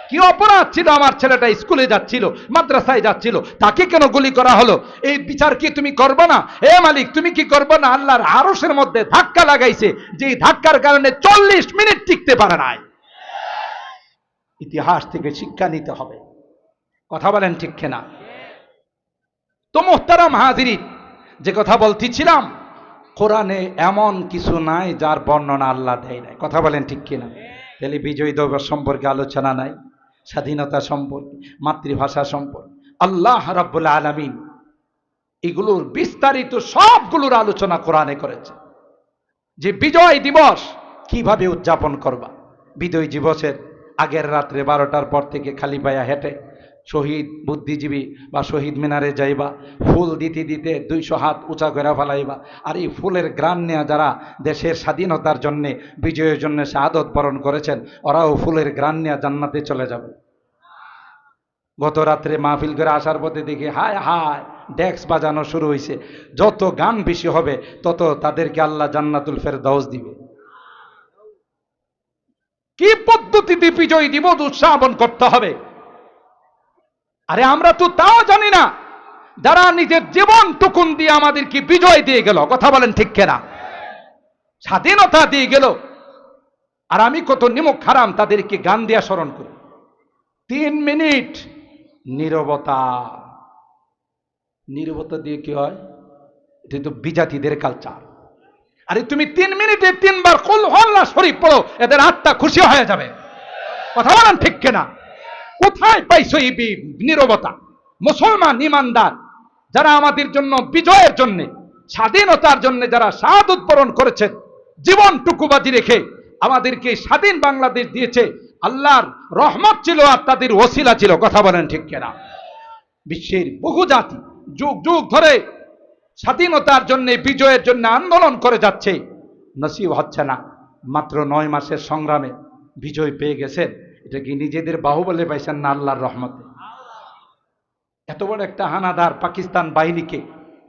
কি অপরাধ ছিল আমার ছেলেটা স্কুলে যাচ্ছিল, মাদ্রাসায় যাচ্ছিল, তাকে কেন গুলি করা হলো? এই বিচার কি তুমি করবে না? এ মালিক, তুমি কি করবে না? আল্লাহর আরশের মধ্যে ধাক্কা লাগাইছে, যে ধাক্কার কারণে 40 মিনিট টিকতে পারে নাই। ইতিহাস থেকে শিক্ষা নিতে হবে। কথা বলেন ঠিক কিনা? তো মোহতারাম হাজিরিন, যে কথা বলতেছিলাম, কোরআনে এমন কিছু নাই যার বর্ণনা আল্লাহ দেয় নাই। কথা বলেন ঠিক কিনা? তাহলে বিজয় দিবস সম্পর্কে আলোচনা নাই, স্বাধীনতা সম্পর্কে, মাতৃভাষা সম্পর্কে, আল্লাহ রাব্বুল আলামিন এগুলোর বিস্তারিত সবগুলোর আলোচনা কোরআনে করেছে। যে বিজয় দিবস কিভাবে উদযাপন করবা, বিজয় দিবসের আগের রাত্রে 12টার পর থেকে খালি পায়া হেঁটে শহীদ বুদ্ধিজীবী বা শহীদ মিনারে যাইবা, ফুল দিতে দিতে 200 হাত উঁচা করে ফেলাইবা। আর এই ফুলের গ্রান নেয়া যারা দেশের স্বাধীনতার জন্যে, বিজয়ের জন্য শাহাদত বরণ করেছেন, ওরাও ফুলের গ্রান নেয়া জান্নাতে চলে যাবে। গত রাত্রে মাহফিল করে আসার পথে দেখি হায় হায় ডেক্স বাজানো শুরু হয়েছে। যত গান বেশি হবে তত তাদেরকে আল্লাহ জান্নাতুল ফেরদাউস দিবে। কি পদ্ধতিতে বিজয় দিবস উদযাপন করতে হবে? আরে আমরা তো তাও জানি না, যারা নিজের জীবন টুকুন দিয়ে আমাদেরকে বিজয় দিয়ে গেল। কথা বলেন ঠিক কিনা? স্বাধীনতা দিয়ে গেল, আর আমি কত নিমক হারাম তাদেরকে গান দিয়া স্মরণ করি। 3 মিনিট নীরবতা। নীরবতা দিয়ে কি হয়? এটা তো বিজাতিদের কালচার। আরে তুমি 3 মিনিটে 3 বার কুল হুয়াল্লাহ শরীফ পড়ো, এদের আত্মা খুশি হয়ে যাবে। কথা বলেন ঠিক কিনা? কোথায় পাইছো এই নীরবতা? মুসলমান ইমানদার যারা আমাদের জন্য, বিজয়ের জন্য, স্বাধীনতার জন্য যারা শাহাদত বরণ করেছেন, জীবনটুকু বাজি রেখে আমাদেরকে স্বাধীন বাংলাদেশ দিয়েছে, আল্লাহর রহমত ছিল আর তাদের ওসিলা ছিল। কথা বলেন ঠিক কিনা? বিশ্বের বহু জাতি যুগ যুগ ধরে স্বাধীনতার জন্য, বিজয়ের জন্য আন্দোলন করে যাচ্ছে, নসিব হচ্ছে না। মাত্র 9 মাসের সংগ্রামে বিজয় পেয়ে গেছেন। এটা কি নিজেদের বাহুবলে পাইছেন না আল্লাহর রহমতে? এত বড় একটা হানাদার পাকিস্তান বাহিনীকে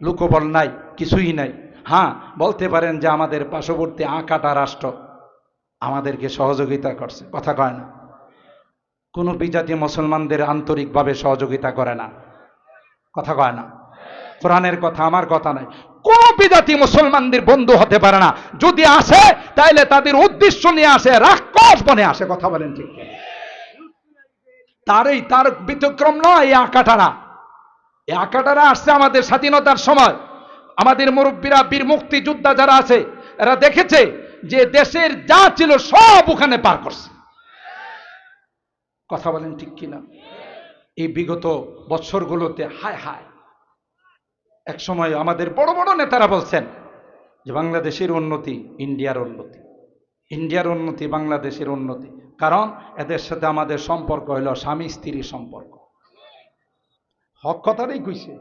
লোকবল নাই, কিছুই নাই। হ্যাঁ, বলতে পারেন যে আমাদের পার্শ্ববর্তী আঁকাটা রাষ্ট্র আমাদেরকে সহযোগিতা করছে। কথা কয় না? কোনো বিজাতি মুসলমানদের আন্তরিকভাবে সহযোগিতা করে না। কথা কয় না? কোরআনের কথা, আমার কথা নাই। কোন বিজাতি মুসলমানদের বন্ধু হতে পারে না। যদি আসে তাইলে তাদের উদ্দেশ্য নিয়ে আসে, রাক্ষস বনে আসে। কথা বলেন ঠিক? তার ব্যতিক্রম নয় এই আঁকাটারা। এই আঁকাটারা আসছে আমাদের স্বাধীনতার সময়। আমাদের মুরব্বীরা, বীর মুক্তিযোদ্ধা যারা আছে, এরা দেখেছে যে দেশের যা ছিল সব ওখানে পার করছে। কথা বলেন ঠিক কিনা? এই বিগত বছরগুলোতে হায় হায়, এক সময় আমাদের বড় বড় নেতারা বলছেন যে বাংলাদেশের উন্নতি ইন্ডিয়ার উন্নতি, ইন্ডিয়ার উন্নতি বাংলাদেশের উন্নতি। কারণ এদের সাথে আমাদের সম্পর্ক হইল স্বামী স্ত্রীর সম্পর্ক। হক কথাটাই কইছে,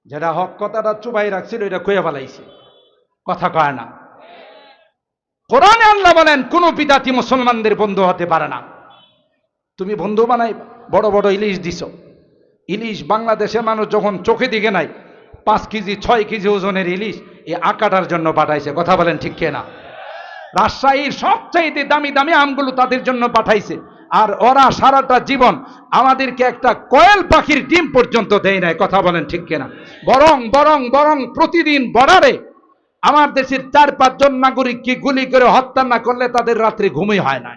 যেটা হক কথাটা চুবাই রাখছিল এটা কয়ে ফেলাইছে। কথা কয় না? কোরআনে আল্লাহ বলেন কোন বিদাতি মুসলমানদের বন্ধু হতে পারে না। তুমি বন্ধু বানাই বড় বড় ইলিশ দিছ। ইলিশ বাংলাদেশের মানুষ যখন চোখে দিকে নাই, 5 কেজি 6 কেজি ওজনের ইলিশ এই আঁকাটার জন্য পাঠাইছে। কথা বলেন ঠিক কিনা? রাজশাহীর সবচাইতে দামি দামি আমগুলো তাদের জন্য পাঠাইছে। আর ওরা সারাটা জীবন আমাদেরকে একটা কোয়েল পাখির ডিম পর্যন্ত দেয় নাই। কথা বলেন ঠিক কিনা? বরং বরং বরং প্রতিদিন বর্ডারে আমার দেশের 4-5 জন নাগরিককে গুলি করে হত্যা না করলে তাদের রাত্রে ঘুমই হয় না।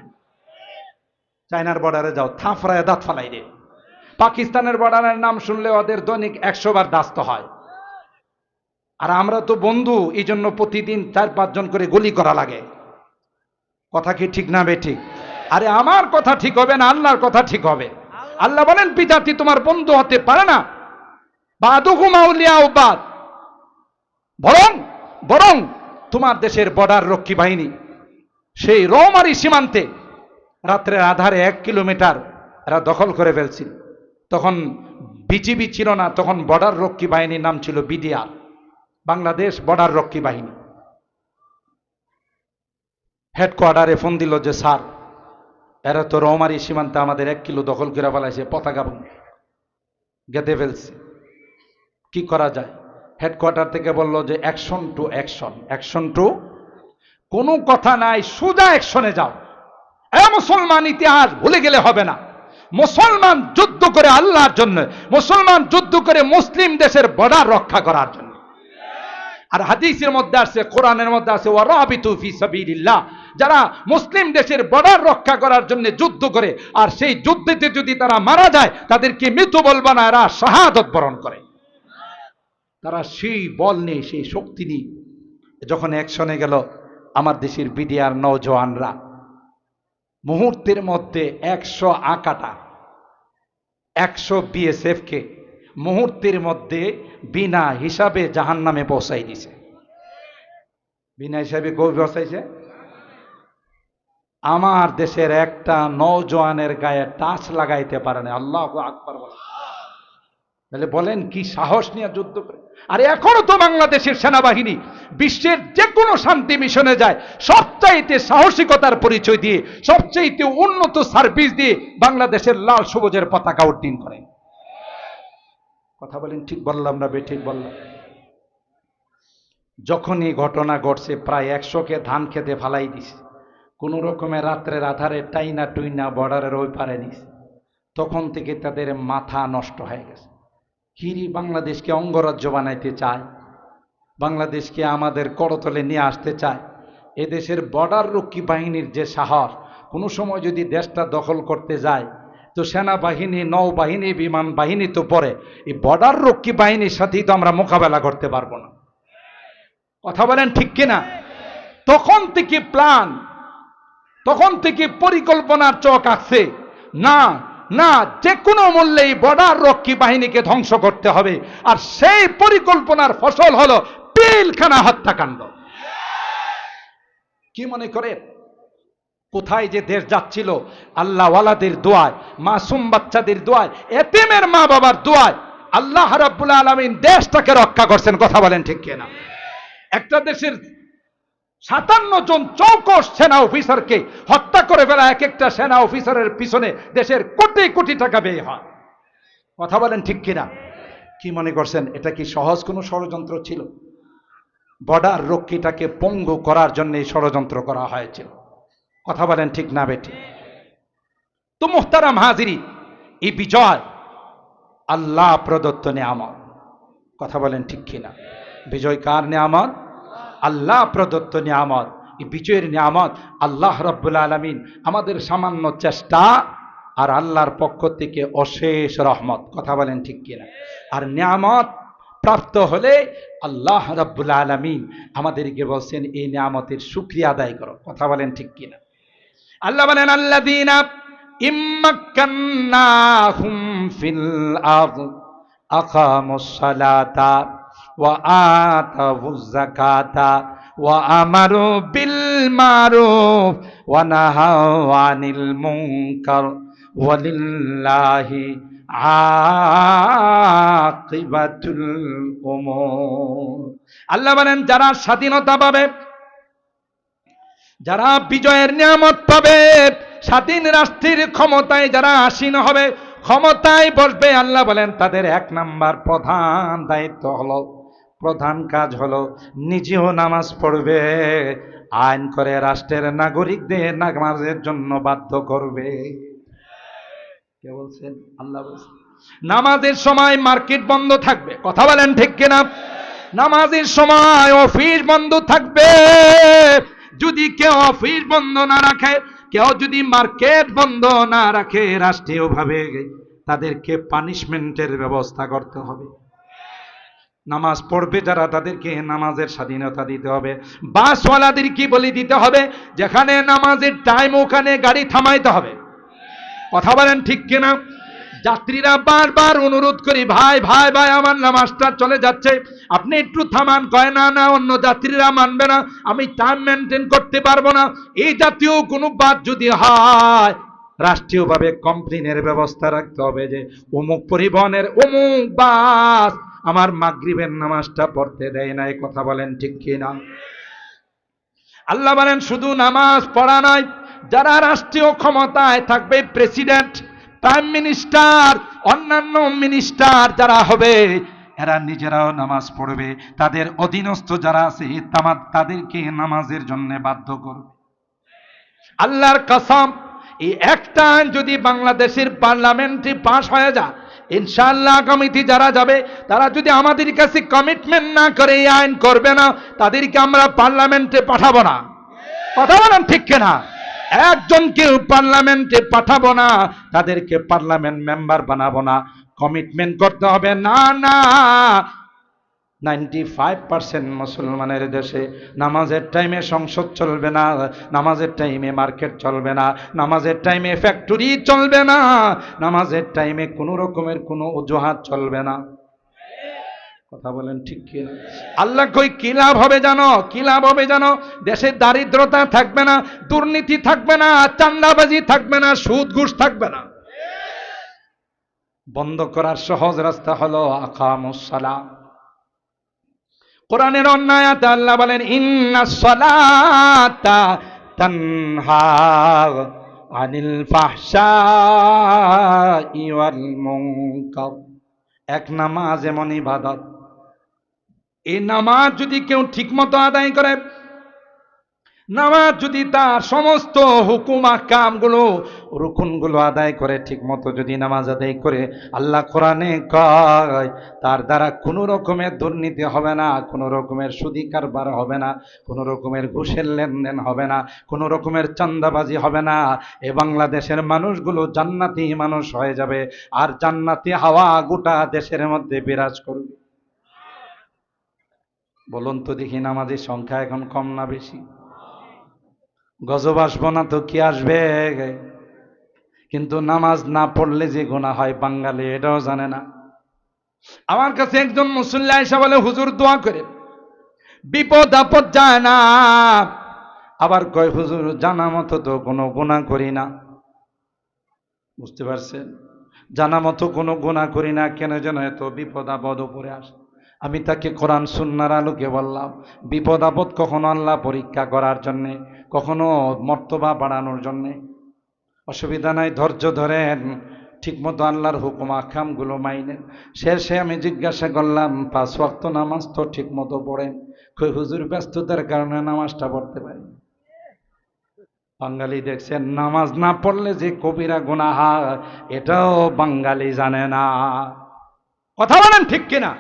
চায়নার বর্ডারে যাও, থাফরায় দাঁত ফালাই রে। পাকিস্তানের বর্ডারের নাম শুনলে ওদের দৈনিক 100 বার দাস্ত হয়। আর আমরা তো বন্ধু, এই জন্য প্রতিদিন 4-5 জন করে গুলি করা লাগে। কথা কি ঠিক না বেঠিক? আরে আমার কথা ঠিক হবে না, আল্লাহর কথা ঠিক হবে। আল্লাহ বলেন বিজাতি তোমার বন্ধু হতে পারে না। বাদুহুম আউলিয়া বাদ, বরং বরং তোমার দেশের বর্ডার রক্ষী বাহিনী সেই রৌমারী সীমান্তে রাত্রের আধারে 1 কিলোমিটার এরা দখল করে ফেলছিল। তখন বিজিবি ছিল না, তখন বর্ডার রক্ষী বাহিনীর নাম ছিল বিডিআর, বাংলাদেশ বর্ডার রক্ষী বাহিনী। হেডকোয়ার্টারে ফোন দিল যে স্যার, এরা তো রৌমারী সীমান্তে আমাদের 1 কিলো দখল করে ফেলাইছে, পতাকা গেঁথে ফেলছে, কি করা যায়? হেডকোয়ার্টার থেকে বলল যে action to action, action to, কোনো কথা নাই, সোজা অ্যাকশনে যাও। মুসলমান ইতিহাস ভুলে গেলে হবে না। মুসলমান যুদ্ধ করে আল্লাহর জন্য, মুসলমান যুদ্ধ করে মুসলিম দেশের বর্ডার রক্ষা করার জন্য। আর হাদিসের মধ্যে আছে, কোরআনের মধ্যে আছে, ওয়ারাবিতু ফি সাবিলিল্লাহ, যারা মুসলিম দেশের বর্ডার রক্ষা করার জন্য যুদ্ধ করে আর সেই যুদ্ধেতে যদি তারা মারা যায়, তাদেরকে মৃত বলবা না, এরা শাহাদত বরণ করে। তারা সেই বল নেই, সেই শক্তি নেই। যখন অ্যাকশনে গেল আমার দেশের বিডিআর নওজওয়ানরা, মুহূর্তের মধ্যে 100 আকাটা 100 বিএসএফ কে মুহূর্তের মধ্যে বিনা হিসাবে জাহান্নামে পৌঁছাই দিছে। বিনা হিসাবে কই পৌঁছাইছে? আমার দেশের একটা নওজওয়ানের গায়ে টাচ লাগাইতে পারে না। আল্লাহু আকবার বলেন। তাহলে বলেন কি সাহস নিয়ে যুদ্ধ করে। আর এখনো তো বাংলাদেশের সেনাবাহিনী বিশ্বের যে কোনো শান্তি মিশনে যায় সবচাইতে সাহসিকতার পরিচয় দিয়ে, সবচাইতে উন্নত সার্ভিস দিয়ে বাংলাদেশের লাল সবুজের পতাকা উড্ডীন করে। কথা বলেন ঠিক বললাম না বেঠিক বললাম? যখন এই ঘটনা ঘটছে প্রায় 100কে ধান খেতে ফালাই দিছে, কোন রকমের রাত্রের আধারে টাইনা টুইনা বর্ডারের ওই পারে নিছে। তখন থেকে তাদের মাথা নষ্ট হয়ে গেছে। কিরি বাংলাদেশকে অঙ্গরাজ্য বানাইতে চায়, বাংলাদেশকে আমাদের করতলে নিয়ে আসতে চায়। এদেশের বর্ডার রক্ষী বাহিনীর যে সাহস, কোনো সময় যদি দেশটা দখল করতে যায় তো সেনাবাহিনী, নৌবাহিনী, বিমান বাহিনী তো পরে, এই বর্ডার রক্ষী বাহিনীর সাথেই তো আমরা মোকাবেলা করতে পারবো না। কথা বলেন ঠিক কিনা? তখন থেকে প্ল্যান, তখন থেকে পরিকল্পনার চক আঁকছে, না না, যে কোনো মূল্যে এই বর্ডার রক্ষী বাহিনীকে ধ্বংস করতে হবে। আর সেই পরিকল্পনার ফসল হলো পিলখানা হত্যাকাণ্ড। কি মনে করেন কোথায় যে দেশ যাচ্ছিল? আল্লাহওয়ালাদের দোয়ায়, মাসুম বাচ্চাদের দোয়ায়, এতিমের মা বাবার দোয়ায় আল্লাহ রাব্বুল আলামিন দেশটাকে রক্ষা করছেন। কথা বলেন ঠিক কিনা? একটা দেশের 57 জন চৌকস সেনা অফিসারকে হত্যা করে ফেলা, এক একটা সেনা অফিসারের পিছনে দেশের কোটি কোটি টাকা ব্যয় হয়। কথা বলেন ঠিক কিনা? কি মনে করছেন এটা কি সহজ কোনো ষড়যন্ত্র ছিল? বর্ডার রক্ষীটাকে পঙ্গু করার জন্য এই ষড়যন্ত্র করা হয়েছিল। কথা বলেন ঠিক না বেটি? তো মুহতারাম হাজিরি, এই বিজয় আল্লাহ প্রদত্ত নিয়ামত। কথা বলেন ঠিক কিনা? বিজয় কার নিয়ামত? আল্লাহ প্রদত্ত নিয়ামত। এই বিজয়ের নিয়ামত আল্লাহ রাব্বুল আলামিন আমাদের সামান্য চেষ্টা আর আল্লাহর পক্ষ থেকে অশেষ রহমত। কথা বলেন ঠিক কিনা? আর নিয়ামত প্রাপ্ত হলে আল্লাহ রাব্বুল আলামিন আমাদেরকে বলছেন এই নিয়ামতের শুকরিয়া আদায় করো। কথা বলেন ঠিক কিনা? আল্লাহ বলেন আল্লাযীনা ইম্মাক্কান্নাহুম ফিল আরদ আকামুস সালাতা ওয়া আতাউয যাকাতা ওয়া আমারু বিল মারুফ ওয়া নাহাউ আনিল মুনকার ওয়ালিল্লাহি আকিবাতুল উমুর। আল্লাহ বলেন যারা স্বাধীনতা পাবে, যারা বিজয়ের নিয়ামত পাবে, স্বাধীন রাষ্ট্রের ক্ষমতায় যারা আসীন হবে, ক্ষমতায় বসবে, আল্লাহ বলেন তাদের 1 নাম্বার প্রধান দায়িত্ব হলো, প্রধান কাজ হলো নিজেও নামাজ পড়বে, আইন করে রাষ্ট্রের নাগরিকদের নামাজের জন্য বাধ্য করবে। কে বলছেন? আল্লাহ বলছেন। নামাজের সময় মার্কেট বন্ধ থাকবে। কথা বলেন ঠিক কিনা? নামাজের সময় অফিস বন্ধ থাকবে। যদি কেউ অফিস বন্ধ না রাখে, কেউ যদি মার্কেট বন্ধ না রাখে, রাষ্ট্রীয়ভাবে তাদেরকে পানিশমেন্টের ব্যবস্থা করতে হবে। নামাজ পড়বে যারা তাদেরকে নামাজের স্বাধীনতা দিতে হবে। বাসওয়ালাদেরকে বলে দিতে হবে যেখানে নামাজের টাইম ওখানে গাড়ি থামাইতে হবে। কথা বলেন ঠিক কিনা? যাত্রীরা বারবার অনুরোধ করি, ভাই ভাই ভাই আমার নামাজটা চলে যাচ্ছে, আপনি একটু থামান। কয় না না, অন্য যাত্রীরা মানবে না, আমি টাইম মেনটেন করতে পারবো না। এই জাতীয় কোনো বাদ যদি হয়, রাষ্ট্রীয়ভাবে কমপ্লেনের ব্যবস্থা রাখতে হবে যে অমুক পরিবহনের অমুক বাস আমার মাগরিবের নামাজটা পড়তে দেয় না। এই কথা বলেন ঠিক কিনা? আল্লাহ বলেন শুধু নামাজ পড়া নয়, যারা রাষ্ট্রীয় ক্ষমতায় থাকবে, প্রেসিডেন্ট, প্রাইম মিনিস্টার, অন্যান্য মিনিস্টার যারা হবে, এরা নিজেরাও নামাজ পড়বে, তাদের অধীনস্থ যারা আছে তাদেরকে নামাজের জন্য বাধ্য করবে। আল্লাহর কসম, এই একটা আইন যদি বাংলাদেশের পার্লামেন্টে পাশ হয়ে যায়, ইনশাআল্লাহ কমিটি যারা যাবে তারা যদি আমাদের কাছে কমিটমেন্ট না করে এই আইন করবে না, তাদেরকে আমরা পার্লামেন্টে পাঠাবো না। কথা বলেন ঠিক কিনা? একজনকে পার্লামেন্টে পাঠাবো না, তাদেরকে পার্লামেন্ট মেম্বার বানাবো না। কমিটমেন্ট করতে হবে, না না 95% মুসলমানের দেশে নামাজের টাইমে সংসদ চলবে না, নামাজের টাইমে মার্কেট চলবে না, নামাজের টাইমে ফ্যাক্টরি চলবে না, নামাজের টাইমে কোনো রকমের কোনো অজুহাত চলবে না। কথা বলেন ঠিক কি? আল্লাহ কই কি লাভ হবে জানো? কি লাভ হবে জানো? দেশে দারিদ্রতা থাকবে না, দুর্নীতি থাকবে না, চাঁদাবাজি থাকবে না, সুদ ঘুষ থাকবে না। বন্ধ করার সহজ রাস্তা হলো আকামুস সালাহ। কোরআনের অন্য আয়াতে আল্লাহ বলেন ইন্নাস সালাতা তানহা আনিল ফাহশাই ওয়াল মুনকার। এক নামাজ এমন ইবাদত, এই নামাজ যদি কেউ ঠিকমতো আদায় করে, নামাজ যদি তার সমস্ত হুকুম আহকামগুলো, রুকুনগুলো আদায় করে ঠিকমতো যদি নামাজ আদায় করে, আল্লাহ কোরআনে কয় তার দ্বারা কোনো রকমের দুর্নীতি হবে না, কোনো রকমের সুদি কারবার হবে না, কোনো রকমের ঘুষের লেনদেন হবে না, কোনো রকমের চাঁদাবাজি হবে না। এ বাংলাদেশের মানুষগুলো জান্নাতি মানুষ হয়ে যাবে, আর জান্নাতি হাওয়া গোটা দেশের মধ্যে বিরাজ করবে। বলুন তো দেখি, নামাজের সংখ্যা এখন কম না বেশি? গজব আসবো না তো কি আসবে? কিন্তু নামাজ না পড়লে যে গুনাহ হয় বাঙালি এটাও জানে না। আমার কাছে একজন মুসল্লি আয়েশা বলে, হুজুর দোয়া করে, বিপদ আপদ যায় না। আবার কয়, হুজুর জানা মতো তো কোনো গুনাহ করি না। বুঝতে পারছেন? জানা মতো কোনো গুনাহ করি না, কেন যেন এত বিপদ আপদ উপরে আসে। আমি তাকে কোরআন সুন্নাহর আলোকে বললাম, বিপদ আপদ কখনো আল্লাহ পরীক্ষা করার জন্যে, কখনো মর্তবা বাড়ানোর জন্যে। অসুবিধা নাই, ধৈর্য ধরেন, ঠিকমতো আল্লাহর হুকুম আহকামগুলো মাইনেন। শেষে আমি জিজ্ঞাসা করলাম, 5 ওয়াক্ত নামাজ তো ঠিকমতো পড়েন? কই হুজুর ব্যস্ততার কারণে নামাজটা পড়তে পারি। বাঙালি দেখছেন, নামাজ না পড়লে যে কবিরা গুনাহ এটাও বাঙালি জানে না। কথা বলেন ঠিক কিনা?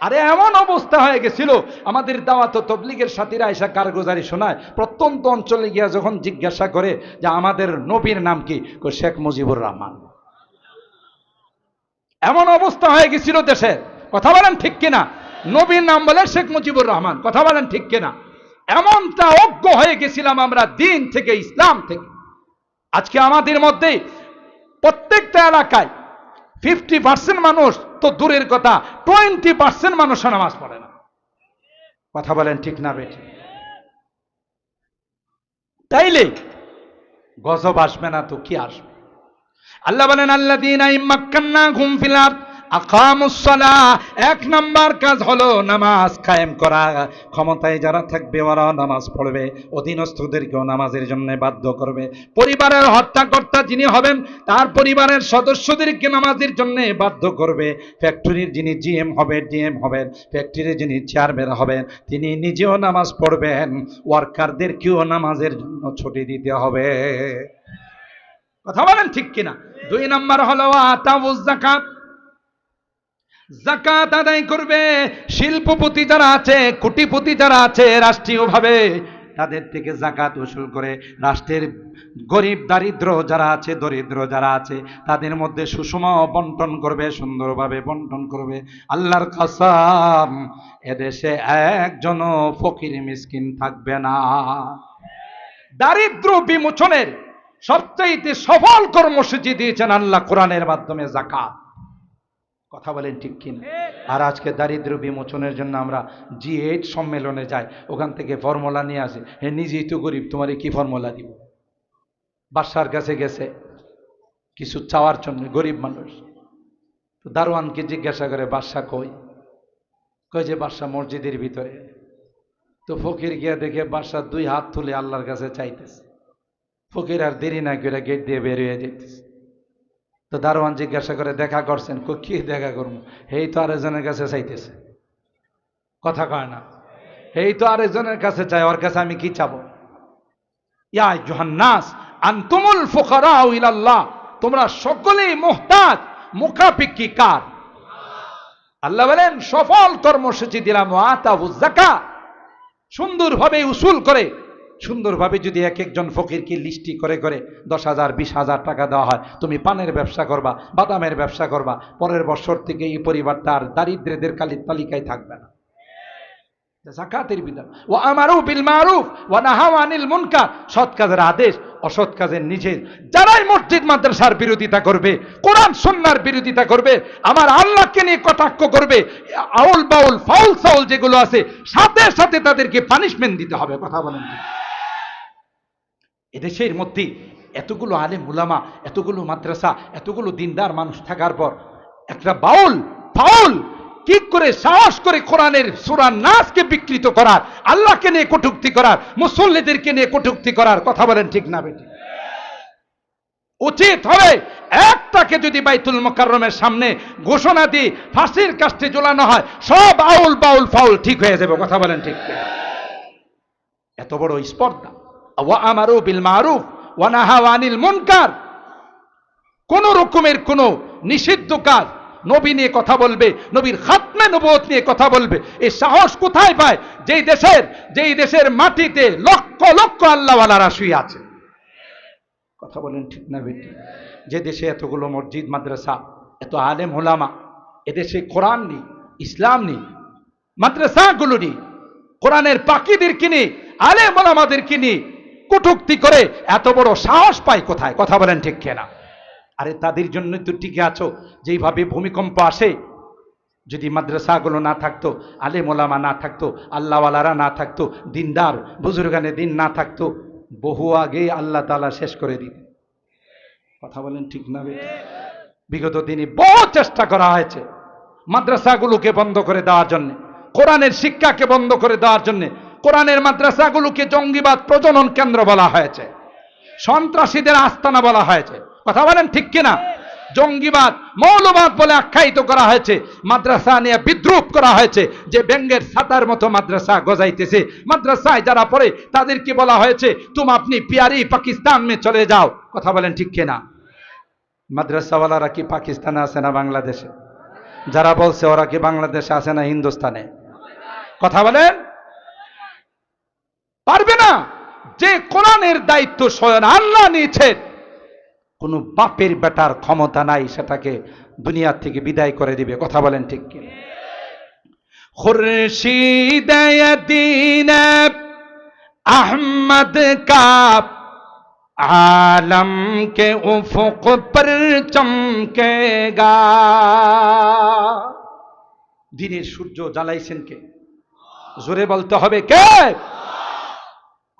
আরে এমন অবস্থা হয়ে গেছিল, আমাদের দাওয়াত ও তবলিগের সাথীরা আয়েশা কারগুজারি শোনায়, প্রত্যন্ত অঞ্চলে গিয়া যখন জিজ্ঞাসা করে যে আমাদের নবীর নাম কি, শেখ মুজিবুর রহমান। এমন অবস্থা হয়ে গেছিল দেশে। কথা বলেন ঠিক কিনা? নবীর নাম বলে শেখ মুজিবুর রহমান। কথা বলেন ঠিক কিনা? এমনটা অজ্ঞ হয়ে গেছিলাম আমরা দিন থেকে, ইসলাম থেকে। আজকে আমাদের মধ্যে প্রত্যেকটা এলাকায় 50% মানুষ তো দূরের কথা, 20% মানুষ নামাজ পড়ে না। কথা বলেন ঠিক না বেঠিক? তাইলে গজব আসবে না তো কি আসবে? আল্লাহ বলেন আল্লাযীনা ইম্মাক্কান্নাহুম ফিল আরদ আকামুস সালাহ। 1 নাম্বার কাজ হলো নামাজ কায়েম করা। ক্ষমতায় যারা থাকবে ওরা নামাজ পড়বে, অধীনস্থদেরকেও নামাজের জন্য বাধ্য করবে। পরিবারের হত্যাকর্তা যিনি হবেন তার পরিবারের সদস্যদেরকে নামাজের জন্য বাধ্য করবে। ফ্যাক্টরির যিনি জিএম হবে, ডিএম হবেন, ফ্যাক্টরির যিনি চেয়ারম্যান হবেন তিনি নিজেও নামাজ পড়বেন, ওয়ার্কারদেরকেও নামাজের জন্য ছুটি দিতে হবে। কথা বলেন ঠিক কিনা? 2 নাম্বার হলো আতাউজ যাকাত। যাকাত আদায় করবে। শিল্পপতি যারা আছে, কোটিপতি যারা আছে, রাষ্ট্রীয়ভাবে তাদের থেকে যাকাত উসুল করে রাষ্ট্রের গরিব দারিদ্র যারা আছে, দরিদ্র যারা আছে তাদের মধ্যে সুষম বন্টন করবে, সুন্দরভাবে বন্টন করবে। আল্লাহর কসম, এদেশে একজনও ফকির মিসকিন থাকবে না। দারিদ্র বিমোচনের সবচাইতে সফল কর্মসূচি দিয়েছেন আল্লাহ কোরআনের মাধ্যমে যাকাত। কথা বলেন ঠিক কিনা? আর আজকে দারিদ্র বিমোচনের জন্য আমরা G8 সম্মেলনে যাই, ওখান থেকে ফর্মুলা নিয়ে আসি, হে নিজেই তো গরিব, তোমারে কি ফর্মুলা দিব? বাদশার কাছে গেছে কিছু চাওয়ার জন্য, গরিব মানুষ। তো দারোয়ানকে জিজ্ঞাসা করে, বাদশা কই? কই যে বাদশা মসজিদের ভিতরে। তো ফকির গিয়া দেখে বাদশা 2 হাত তুলে আল্লাহর কাছে চাইতেছে। ফকির আর দেরি না করে গেট দিয়ে বের হয়ে যেতেছে। তো দারোয়ান জিজ্ঞাসা করে, দেখা করছেন? কি দেখা করবো? এই তো আরেকজনের কাছে চাইতেছে। কথা কয় না? এই তো আরেকজনের কাছে চাই, ওর কাছে আমি কি চাবো? ইয়া আইয়ুহান্নাস আনতুমুল ফুকারাউ ইলাল্লাহ, তোমরা সকলেই মুহতাজ, মুখাপেক্ষী কার? আল্লাহ বলেন সফল কর্মসূচি দিলাম, আতাউয যাকাত। সুন্দরভাবে উসুল করে, সুন্দরভাবে যদি এক একজন ফকিরকে লিস্টি করে করে 10,000 20,000 টাকা দেওয়া হয়, তুমি পানের ব্যবসা করবা, বাদামের ব্যবসা করবা, পরের বছর থেকে এই পরিবারটা আর দারিদ্রদের তালিকায় থাকবে না। যাকাতের বিধান। ওয়া আমারু বিল মারুফ ওয়া নাহাউ আনিল মুনকার, সৎ কাজের আদেশ, অসৎ কাজের নিষেধ। যারাই মসজিদ মাদ্রাসার বিরোধিতা করবে, কোরআন সুন্নাহর বিরোধিতা করবে, আমার আল্লাহকে নিয়ে কটাক্ষ করবে, আউল বাউল ফাউল সাউল যেগুলো আছে, সাথে সাথে তাদেরকে পানিশমেন্ট দিতে হবে। কথা বলেন। এদেশের মধ্যে এতগুলো আলেম উলামা, এতগুলো মাদ্রাসা, এতগুলো দিনদার মানুষ থাকার পর একটা বাউল ফাউল কি করে সাহস করে কোরআনের সূরা নাসকে বিকৃত করার, আল্লাহকে নিয়ে কটূক্তি করার, মুসল্লিদেরকে নিয়ে কটূক্তি করার? কথা বলেন ঠিক না বেটি? উচিত হবে একটাকে যদি বাইতুল মুকাররমের সামনে ঘোষণা দিয়ে ফাঁসির কাস্টে ঝোলানো হয়, সব আউল বাউল ফাউল ঠিক হয়ে যাবে। কথা বলেন ঠিক? এত বড় স্পর্ধা। ওয়া আমারু বিল মারুফ ওয়া নাহাউ আনিল মুনকার, কোন রকমের কোন নিষিদ্ধ কাজ নবী নিয়ে কথা বলবে, নবীর খাতমে নবুয়ত নিয়ে কথা বলবে, এই সাহস কোথায় পায়? যেই দেশের মাটিতে লক্ষ লক্ষ আল্লাহওয়ালারা শুয়ে আছে। কথা বলেন ঠিক না বেটি? যে দেশে এতগুলো মসজিদ মাদ্রাসা, এত আলেম ওলামা, এদেশে কোরআন নেই, ইসলাম নেই, মাদ্রাসাগুলো নেই, কোরআনের পাখিদেরকে নিয়ে, আলেম ওলামাদেরকে নিয়ে কটূক্তি করে এত বড় সাহস পায় কোথায়? কথা বলেন ঠিক কিনা? আরে তাদের জন্য তো টিকে আছো। যেইভাবে ভূমিকম্প আসে, যদি মাদ্রাসাগুলো না থাকতো, আলেম ওলামা না থাকতো, আল্লাহওয়ালারা না থাকতো, দিনদার বুজুর্গানে দিন না থাকতো, বহু আগে আল্লাহ তাআলা শেষ করে দিতেন। কথা বলেন ঠিক না বেটি? বিগত দিনে বহু চেষ্টা করা হয়েছে মাদ্রাসাগুলোকে বন্ধ করে দেওয়ার জন্য, কোরআনের শিক্ষাকে বন্ধ করে দেওয়ার জন্য। কোরআনের মাদ্রাসাগুলোকে জঙ্গিবাদ প্রজনন কেন্দ্র বলা হয়েছে, সন্ত্রাসীদের আস্তানা বলা হয়েছে। কথা বলেন ঠিক কিনা? জঙ্গিবাদ, মৌলবাদ বলে আখ্যায়িত করা হয়েছে। মাদ্রাসা নিয়ে বিদ্রুপ করা হয়েছে, যে ব্যঙ্গের ছাতার মতো মাদ্রাসা গজাইতেছে। মাদ্রাসায় যারা পড়ে তাদেরকে বলা হয়েছে, তুমি আপনি পিয়ারি পাকিস্তান মে চলে যাও। কথা বলেন ঠিক কিনা? মাদ্রাসাওয়ালারা কি পাকিস্তানে আছে না বাংলাদেশে? যারা বলছে ওরা কি বাংলাদেশে আছে না হিন্দুস্তানে? কথা বলেন। পারবে না। যে কোরআনের দায়িত্ব স্বয়ং আল্লাহ নিয়েছেন, কোন বাপের বেটার ক্ষমতা নাই সেটাকে দুনিয়া থেকে বিদায় করে দিবে। কথা বলেন ঠিক কি? খুরশিদ দ্বীন আহমদ কা आलम के उफुक पर चमकेगा। দিনের সূর্য জ্বালাইছেন কে? জোরে বলতে হবে কে?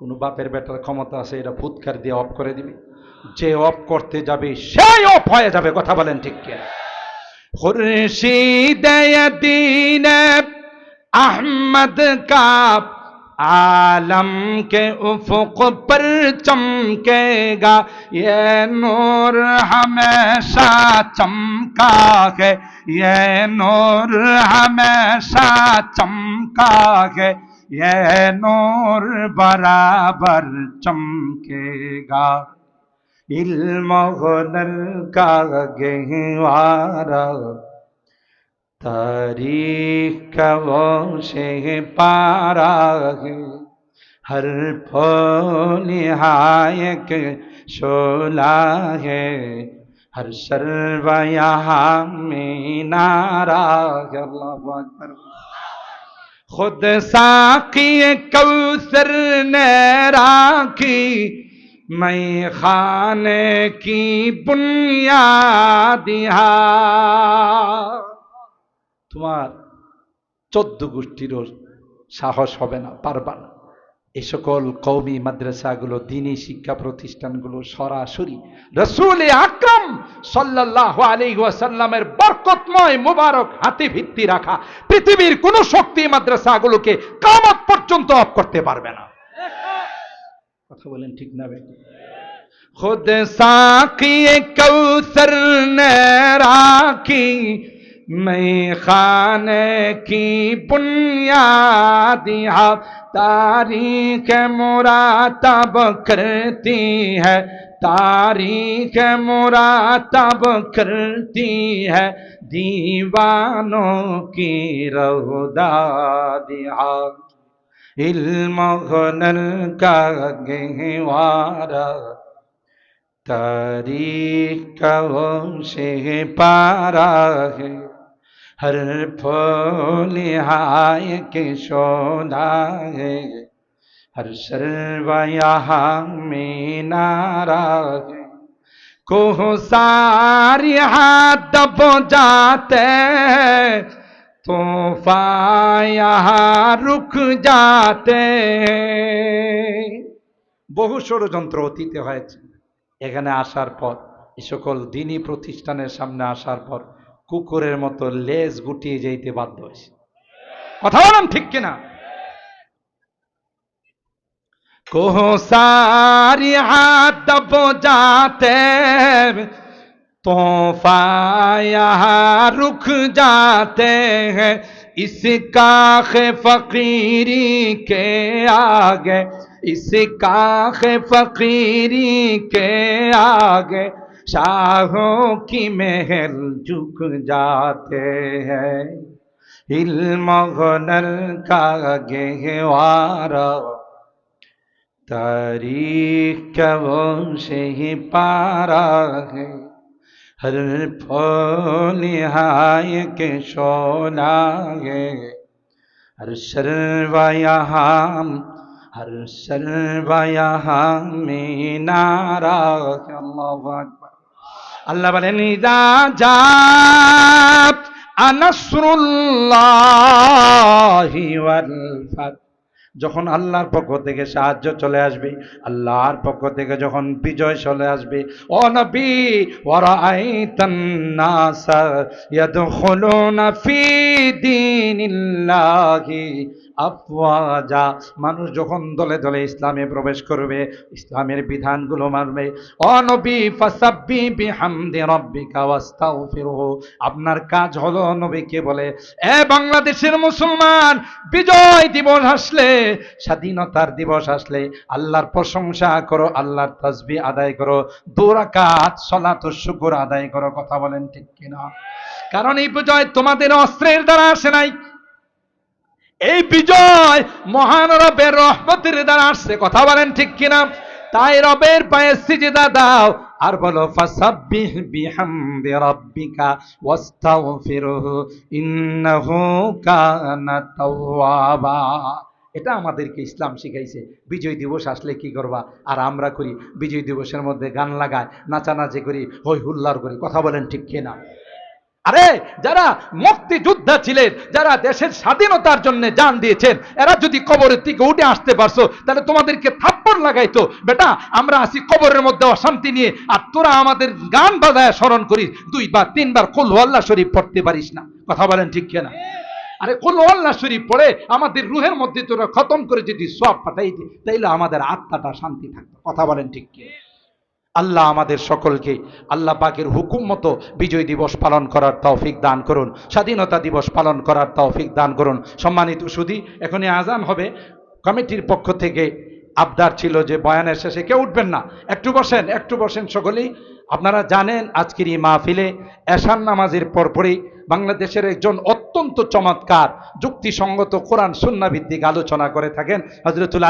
কোন বাপের বেটার ক্ষমতা আছে এটা ফুৎকার দিয়ে অফ করে দিবে? যে অফ করতে যাবে সেই অফ হয়ে যাবে। কথা বলেন ঠিক কে? খুরশিদ দ্বীন আহমদ কা आलम के उफुक पर चमकेगा, ये नूर हमेशा चमका है, ये नूर हमेशा चमका है, ये नूर बराबर चमकेगा। इल्म हुनर का गहवारा तारीख का वो से पारा है, हर फूल निहायक शोला है, हर शर्व यहाँ में नारा है। अल्लाहु अकबर। खुद साक़ी कौसर ने राखी मैं खाने की बुनियादिहा। তোমার 14 গোষ্ঠীরও সাহস হবে না, পারবা না। এই সকল কওমি মাদ্রাসাগুলো, দ্বীনি শিক্ষা প্রতিষ্ঠানগুলো সরাসরি রাসূল আকরাম সাল্লাল্লাহু আলাইহি ওয়াসাল্লামের বরকতময় মুবারক হাতে ভিত্তি রাখা পৃথিবীর কোন শক্তি মাদ্রাসাগুলোকে কিয়ামত পর্যন্ত অফ করতে পারবে না। কথা বলেন ঠিক না ভাই? खुद साकी कौसर ने राखी, मैं खाने की बुनियादिहा। तारीख मुरातब करती है, तारीख मुरातब करती है, दीवानों की रौदादिहा। इल्म हुनर का गहवारा, तारीख का वो से पारा है। हर फूल हाय के शोला है, हर शर्वा यहाँ में नारा है। कोह सारी हाथ दब जाते, तूफान यहाँ रुक जाते। বহু ষড়যন্ত্র অতীতে হয়েছে। এখানে আসার পর, এই সকল দ্বীনি প্রতিষ্ঠানের সামনে আসার পর কুকুরের মতো লেজ গুটিয়ে যেতে বাধ্য হয়েছে। কথা বলেন ঠিক কিনা? কোহ সারি হাত দব যাতে, तूफान यहाँ रुक जाते हैं। इस काख फकीरी के आगे, इस काख फकीरी के आगे, शाहों की महल झुक जाते हैं। इल्म हुनर का गहवारा, तारीख का वो से ही पारा है। हर फूल हाय के शोला है, हर शर्वा यहाँ, हर शर्वा यहाँ में नारा है। अल्लाहु अकबर। अल्लाह बोलेन इज़ा जात नसरुल्लाहि वल फतह, যখন আল্লাহর পক্ষ থেকে সাহায্য চলে আসবে, আল্লাহর পক্ষ থেকে যখন বিজয় চলে আসবে, ও নবী ওয়ারাআইতান নাসা ইয়াদখুলুনা ফি দীনিল্লাহি আফওয়াজা, মানুষ যখন দলে দলে ইসলামে প্রবেশ করবে, ইসলামের বিধানগুলো মানবে, ও নবী ফাসাব্বি বিহামদি রাব্বিকা ওয়াস্তাগফিরহু, আপনার কাজ হলো নবীকে বলে, এ বাংলাদেশের মুসলমান, বিজয় দিবস আসলে, স্বাধীনতার দিবস আসলে আল্লাহর প্রশংসা করো, আল্লাহর তাসবিহ আদায় করো, 2 রাকাত সালাতুশ শুকর আদায় করো। কথা বলেন ঠিক কিনা? কারণ এই বিজয় তোমাদের অস্ত্রের দ্বারা আসে নাই, এই বিজয় মহান রবের রহমতের দ্বারা আসছে। কথা বলেন ঠিক কিনা? তাই রবের পায়ে সিজদা দাও আর বলো ফাসাব্বিহ বিহামদি রাব্বিকা ওয়াস্তাগফিরহু ইন্নাহু কানা তাওয়াবা। এটা আমাদেরকে ইসলাম শিখাইছে। বিজয় দিবস আসলে কি করবা? আর আমরা করি বিজয় দিবসের মধ্যে গান লাগায়, নাচানাচি করি, হই হুল্লার করি। কথা বলেন ঠিক কিনা? আরে যারা মুক্তিযোদ্ধা ছিলেন, যারা দেশের স্বাধীনতার জন্য জান দিয়েছেন, এরা যদি কবরের থেকে উঠে আসতে পারছো, তাহলে তোমাদেরকে থাপ্পড় লাগাইতো, বেটা আমরা আসি কবরের মধ্যে অশান্তি নিয়ে, আর তোরা আমাদের গান বাজায় স্মরণ করিস, 2 বার 3 বার কুল হুয়াল্লাহ শরীফ পড়তে পারিস না। কথা বলেন ঠিক কিনা? আরে কুল হুয়াল্লাহ শরীফ পড়ে আমাদের রুহের মধ্যে তোরা খতম করে যদি সওয়াব পাঠাই দি, তাইলে আমাদের আত্মাটা শান্তি থাকতো। কথা বলেন ঠিক কিনা? আল্লাহ আমাদের সকলকে আল্লাহ পাকের হুকুম মতো বিজয় দিবস পালন করার তৌফিক দান করুন, স্বাধীনতা দিবস পালন করার তৌফিক দান করুন। সম্মানিত সুধী, এখনই আজান হবে। কমিটির পক্ষ থেকে আবদার ছিল যে বয়ানের শেষে কেউ উঠবেন না, একটু বসেন, একটু বসেন সকলেই। আপনারা জানেন আজকের এই মাহফিলে এশার নামাজের পরপরই বাংলাদেশের একজন অত্যন্ত চমৎকার যুক্তিসঙ্গত কোরআন সুন্নাহ ভিত্তিক আলোচনা করে থাকেন হযরতুল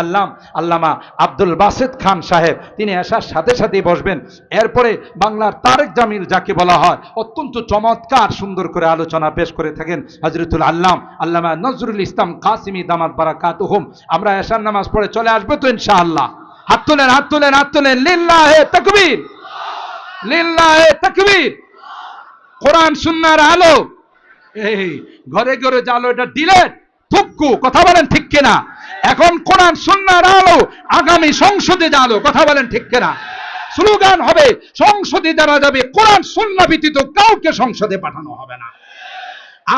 আল্লামা আব্দুল বাসিত খান সাহেব। তিনি এশার সাথে সাথেই বসবেন। এরপরে বাংলার তারেক জামিল, যাকে বলা হয়, অত্যন্ত চমৎকার সুন্দর করে আলোচনা পেশ করে থাকেন হযরতুল আল্লামা নজরুল ইসলাম কাসিমি দামাত বারাকাতুহুম। আমরা এশার নামাজ পড়ে চলে আসবো তো ইনশাআল্লাহ? হাত তোলেন, হাত তোলেন, হাত তোলেন। লিল্লাহে তাকবীর, লিল্লাহে তাকবীর। কোরআন সুন্নাহর আলো, এই ঘরে ঘরে জালো, এটা ডিলেট থুক্কু, কথা বলেন ঠিক কিনা? এখন কোরআন সুন্নাহর আলো, আগামী সংসদে জালো, কথা বলেন ঠিক কিনা? স্লোগান হবে সংসদে যারা যাবে কোরআন সুন্নাহ ব্যতীত কাউকে সংসদে পাঠানো হবে না।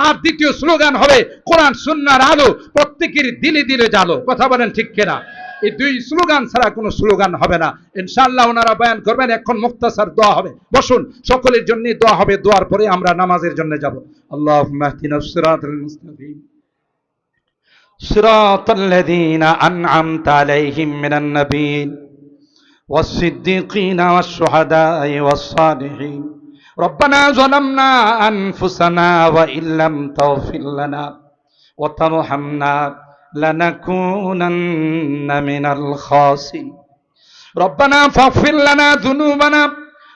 আর দ্বিতীয় স্লোগান হবে কোরআন সুন্নাহর আলো প্রত্যেকের দিলে দিলে জালো, কথা বলেন ঠিক কিনা? এই দুই স্লোগান ছাড়া কোনো স্লোগান হবে না। ইনশাআল্লাহ ওনারা বয়ান করবেন, এখন মুখতাসার দোয়া হবে। বসুন, সকলের জন্য দোয়া হবে, দোয়ার পরে আমরা নামাজের জন্য যাব। আল্লাহুম্মা ইহদিনাস সিরাতাল মুস্তাকিম সিরাতাল্লাযীনা আন'আমতা আলাইহিম মিনান নাবিয়্যিন ওয়াস-সিদ্দীকিনা ওয়াশ-শুহাদা'i ওয়াস-সালিহিন। রব্বানা যালামনা আনফুসানা ওয়া ইল্লাম তাগফির লানা ওয়া তারহামনা লানাকুনান্না মিনাল খাসিরিন। রব্বানা ফাগফির লানা যুনুবানা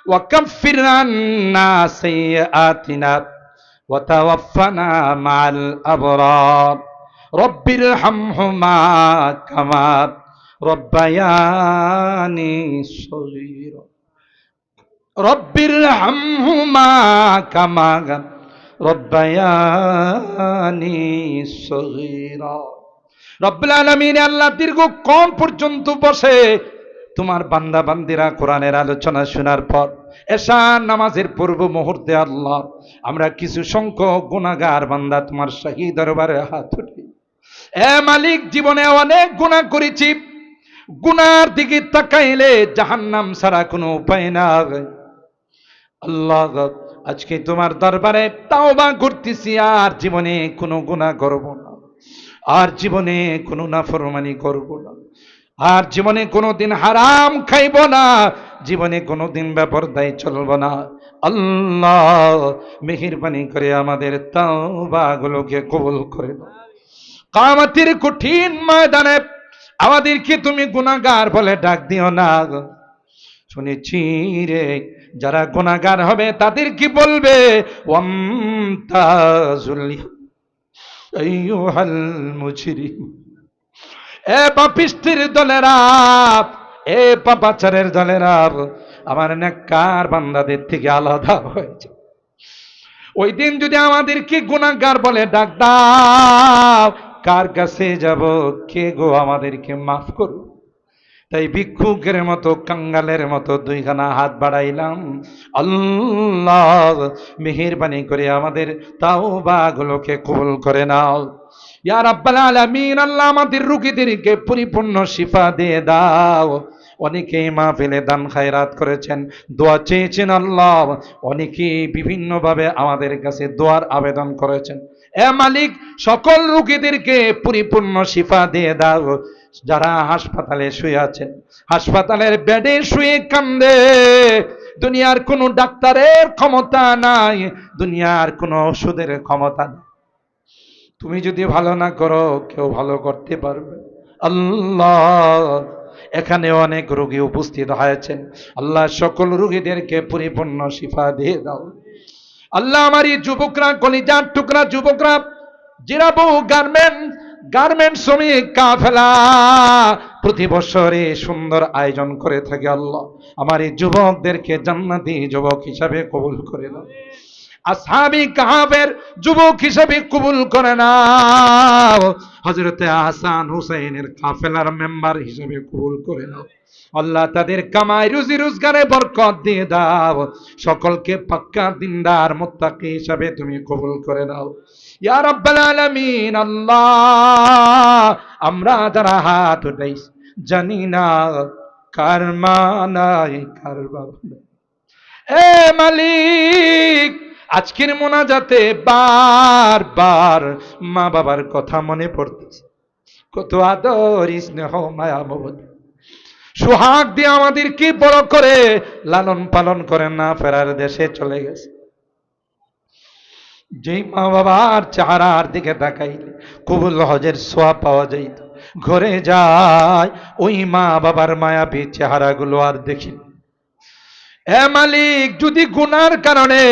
ওয়া কাফফির আন্না সাইয়্যাতিনা ওয়া তাওয়াফফানা মা'আল আবরার। রব্বিরহামহুমা কামা রব্বায়ানি সগীরা। রব্বিরহামহুমা কামা রব্বায়ানি সগীরা। রব্বুল আলামিন, আল্লাহ দীর্ঘক্ষণ পর্যন্ত বসে তোমার বান্দা বান্দিরা কোরআনের আলোচনা শোনার পর এশার নামাজের পূর্ব মুহূর্তে আল্লাহ আমরা কিছু সংখ্যক গুনাহগার বান্দা তোমার শাহী দরবারে হাত উঠি। এ মালিক, জীবনে অনেক গুনাহ করেছি, গুনার দিকে তাকাইলে জাহান্নাম ছাড়া কোনো উপায় নাই। আল্লাহ, আজকে তোমার দরবারে তাওবা করতেছি, আর জীবনে কোনো গুনাহ করব না, আর জীবনে কোনো নাফরমানি করব না, আর জীবনে কোনোদিন হারাম খাইব না, জীবনে কোনোদিন বেপরদায় চলব না। আল্লাহ, মেহেরবানি করে আমাদের তাওবাগুলোকে কবুল করে দাও। কিয়ামতের কঠিন ময়দানে আমাদেরকে তুমি গুনাহগার বলে ডাক দিও না। শুনেছি রে, যারা গুনাহগার হবে তাদের কি বলবে? ওয়ামতাজুল আইয়ুহাল মুজরিম। এ পাপিষ্ঠির দলেরা, এ পাপাচারের দলেরা, আমার নেককার বান্দাদের থেকে আলাদা হয়েছে। ওই দিন যদি আমাদেরকে গুনাহগার বলে ডাক দাও, কার কাছে যাব? কে গো আমাদেরকে মাফ করো? তাই ভিক্ষুকের মতো, কাঙ্গালের মতো দুইখানা হাত বাড়াইলাম। আল্লাহ, মেহেরবানি করে আমাদের তাওবাগুলোকে কবুল করে নাও। ইয়া রাব্বাল আলামিন, আল্লাহ আমাদের রোগীদেরকে পরিপূর্ণ শিফা দিয়ে দাও। অনেকেই মাহফিলে দান খায়রাত করেছেন, দোয়া চেয়েছেন আল্লাহ, অনেকেই বিভিন্নভাবে আমাদের কাছে দোয়ার আবেদন করেছেন। এ মালিক, সকল রোগীদেরকে পরিপূর্ণ শিফা দিয়ে দাও। যারা হাসপাতালে শুয়ে আছেন, হাসপাতালের বেডে শুয়ে কান্দে, দুনিয়ার কোনো ডাক্তারের ক্ষমতা নাই, দুনিয়ার কোনো ওষুধের ক্ষমতা নেই। তুমি যদি ভালো না করো, কেউ ভালো করতে পারবে? আল্লাহ, এখানে অনেক রোগী উপস্থিত হয়েছেন, আল্লাহ সকল রোগীদেরকে পরিপূর্ণ শিফা দিয়ে দাও। আল্লাহ, আমার এই যুবকরা, কলিজার টুকরা যুবকরা, যারা বহু গার্মেন্ট শ্রমিক কাফেলা প্রতি বছরে সুন্দর আয়োজন করে থাকে, আল্লাহ আমার এই যুবকদেরকে জান্নাতি যুবক হিসাবে কবুল করে নাও। আসহাবী কাহাফের যুবক হিসাবে কবুল করে নাও। হযরতে হাসান হুসাইনের কাফেলার মেম্বার হিসাবে কবুল করে নাও। আল্লাহ, তাদের কামাই রুজি রোজগারে বরকত দিয়ে দাও। সকলকে পাক্কা দিনদার মুত্তাকি হিসাবে তুমি কবুল করে নাও। ইয়া রাব্বাল আলামিন, আল্লাহ আমরা যারা হাত উঠাইছি জানি না কার মা নাই, কার বাবা নাই। এ মালিক, আজকের মোনাজাতে বারবার মা বাবার কথা মনে পড়তেছে। কত আদর, স্নেহ, মায়া, মমতা, সোহাগ দিয়ে আমাদেরকে বড় করে লালন পালন করে না ফেরার দেশে চলে গেছে। যেই মা বাবার চেহারার দিকে তাকাইলে কবুল হজের সোয়াব পাওয়া যাইত, ঘরে যায় ওই মা বাবার মায়াবী চেহারাগুলো আর দেখি। এ মালিক, যদি গুনার কারণে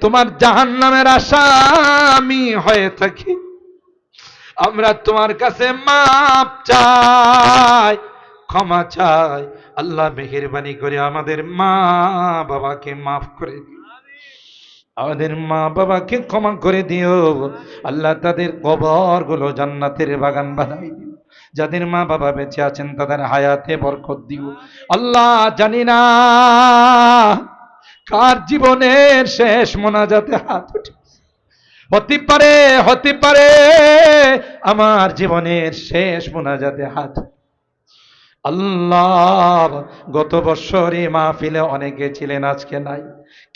তোমার জাহান্নামের আসামি হয়ে থাকি, আমরা তোমার কাছে মাপ চাই, ক্ষমা চাই। আল্লাহ মেহেরবানি করে আমাদের মা বাবাকে মাফ করে দিও, আমাদের মা বাবাকে ক্ষমা করে দিও। আল্লাহ তাদের কবরগুলো জান্নাতের বাগান বানাই দিও। যাদের মা বাবা বেঁচে আছেন তাদের হায়াতে বরকত দিও। আল্লাহ জানি না কার জীবনের শেষ মোনাজাতে হাত উঠে, হতে পারে আমার জীবনের শেষ মোনাজাতে হাত। আল্লাহ গত বৎসরে মাহফিলে অনেকে ছিলেন, আজকে নাই।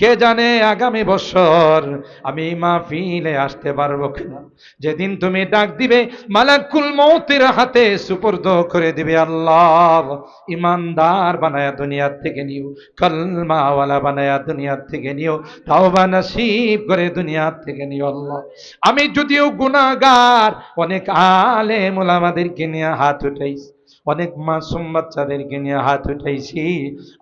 কে জানে আগামী বছর আমি মাহফিলে আসতে পারবো কিনা। যেদিন তুমি ডাক দিবে, মালাকুল মউতের হাতে সুপর্দ করে দিবে, আল্লাহ ইমানদার বানায়া দুনিয়ার থেকে নিও, কলমাওয়ালা বানায়া দুনিয়ার থেকে নিও, তাওবা নসিব করে দুনিয়ার থেকে নিও। আল্লাহ আমি যদিও গুনাহগার, অনেক আলেম ওলামাদেরকে নিয়ে হাত উঠাইছি, অনেক মাসুম বাচ্চাদেরকে নিয়ে হাত উঠাইছি।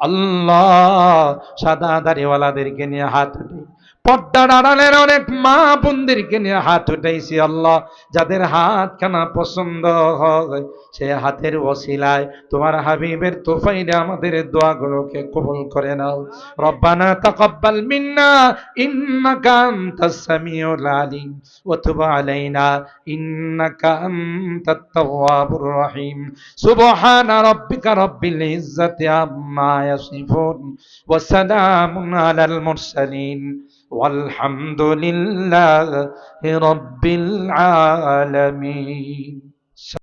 আল্লাহ সাদা দাড়িওয়ালাদেরকে নিয়ে হাত উঠাই, পর্দার আড়ালের অনেক মা বোনদেরকে নিয়ে হাত উঠাইছি। আল্লাহ যাদের হাত খানা পছন্দ হয়, সে হাতের ওসিলায় তোমার হাবিবের তোফাইলে আমাদের দোয়াগুলোকে কবুল করে নাও। রব্বানা তাকাব্বাল মিন্না ইন্নাকা আনতাস সামিউল আলিম ওয়া তুব আলাইনা ইন্নাকা আনতাত তাওয়াবুর রহিম। সুবহানা রাব্বিকা রাব্বিল ইজ্জাতি আম্মা ইয়াসিফুন ওয়া সালামুন আলাল মুরসালিন والحمد لله رب العالمين।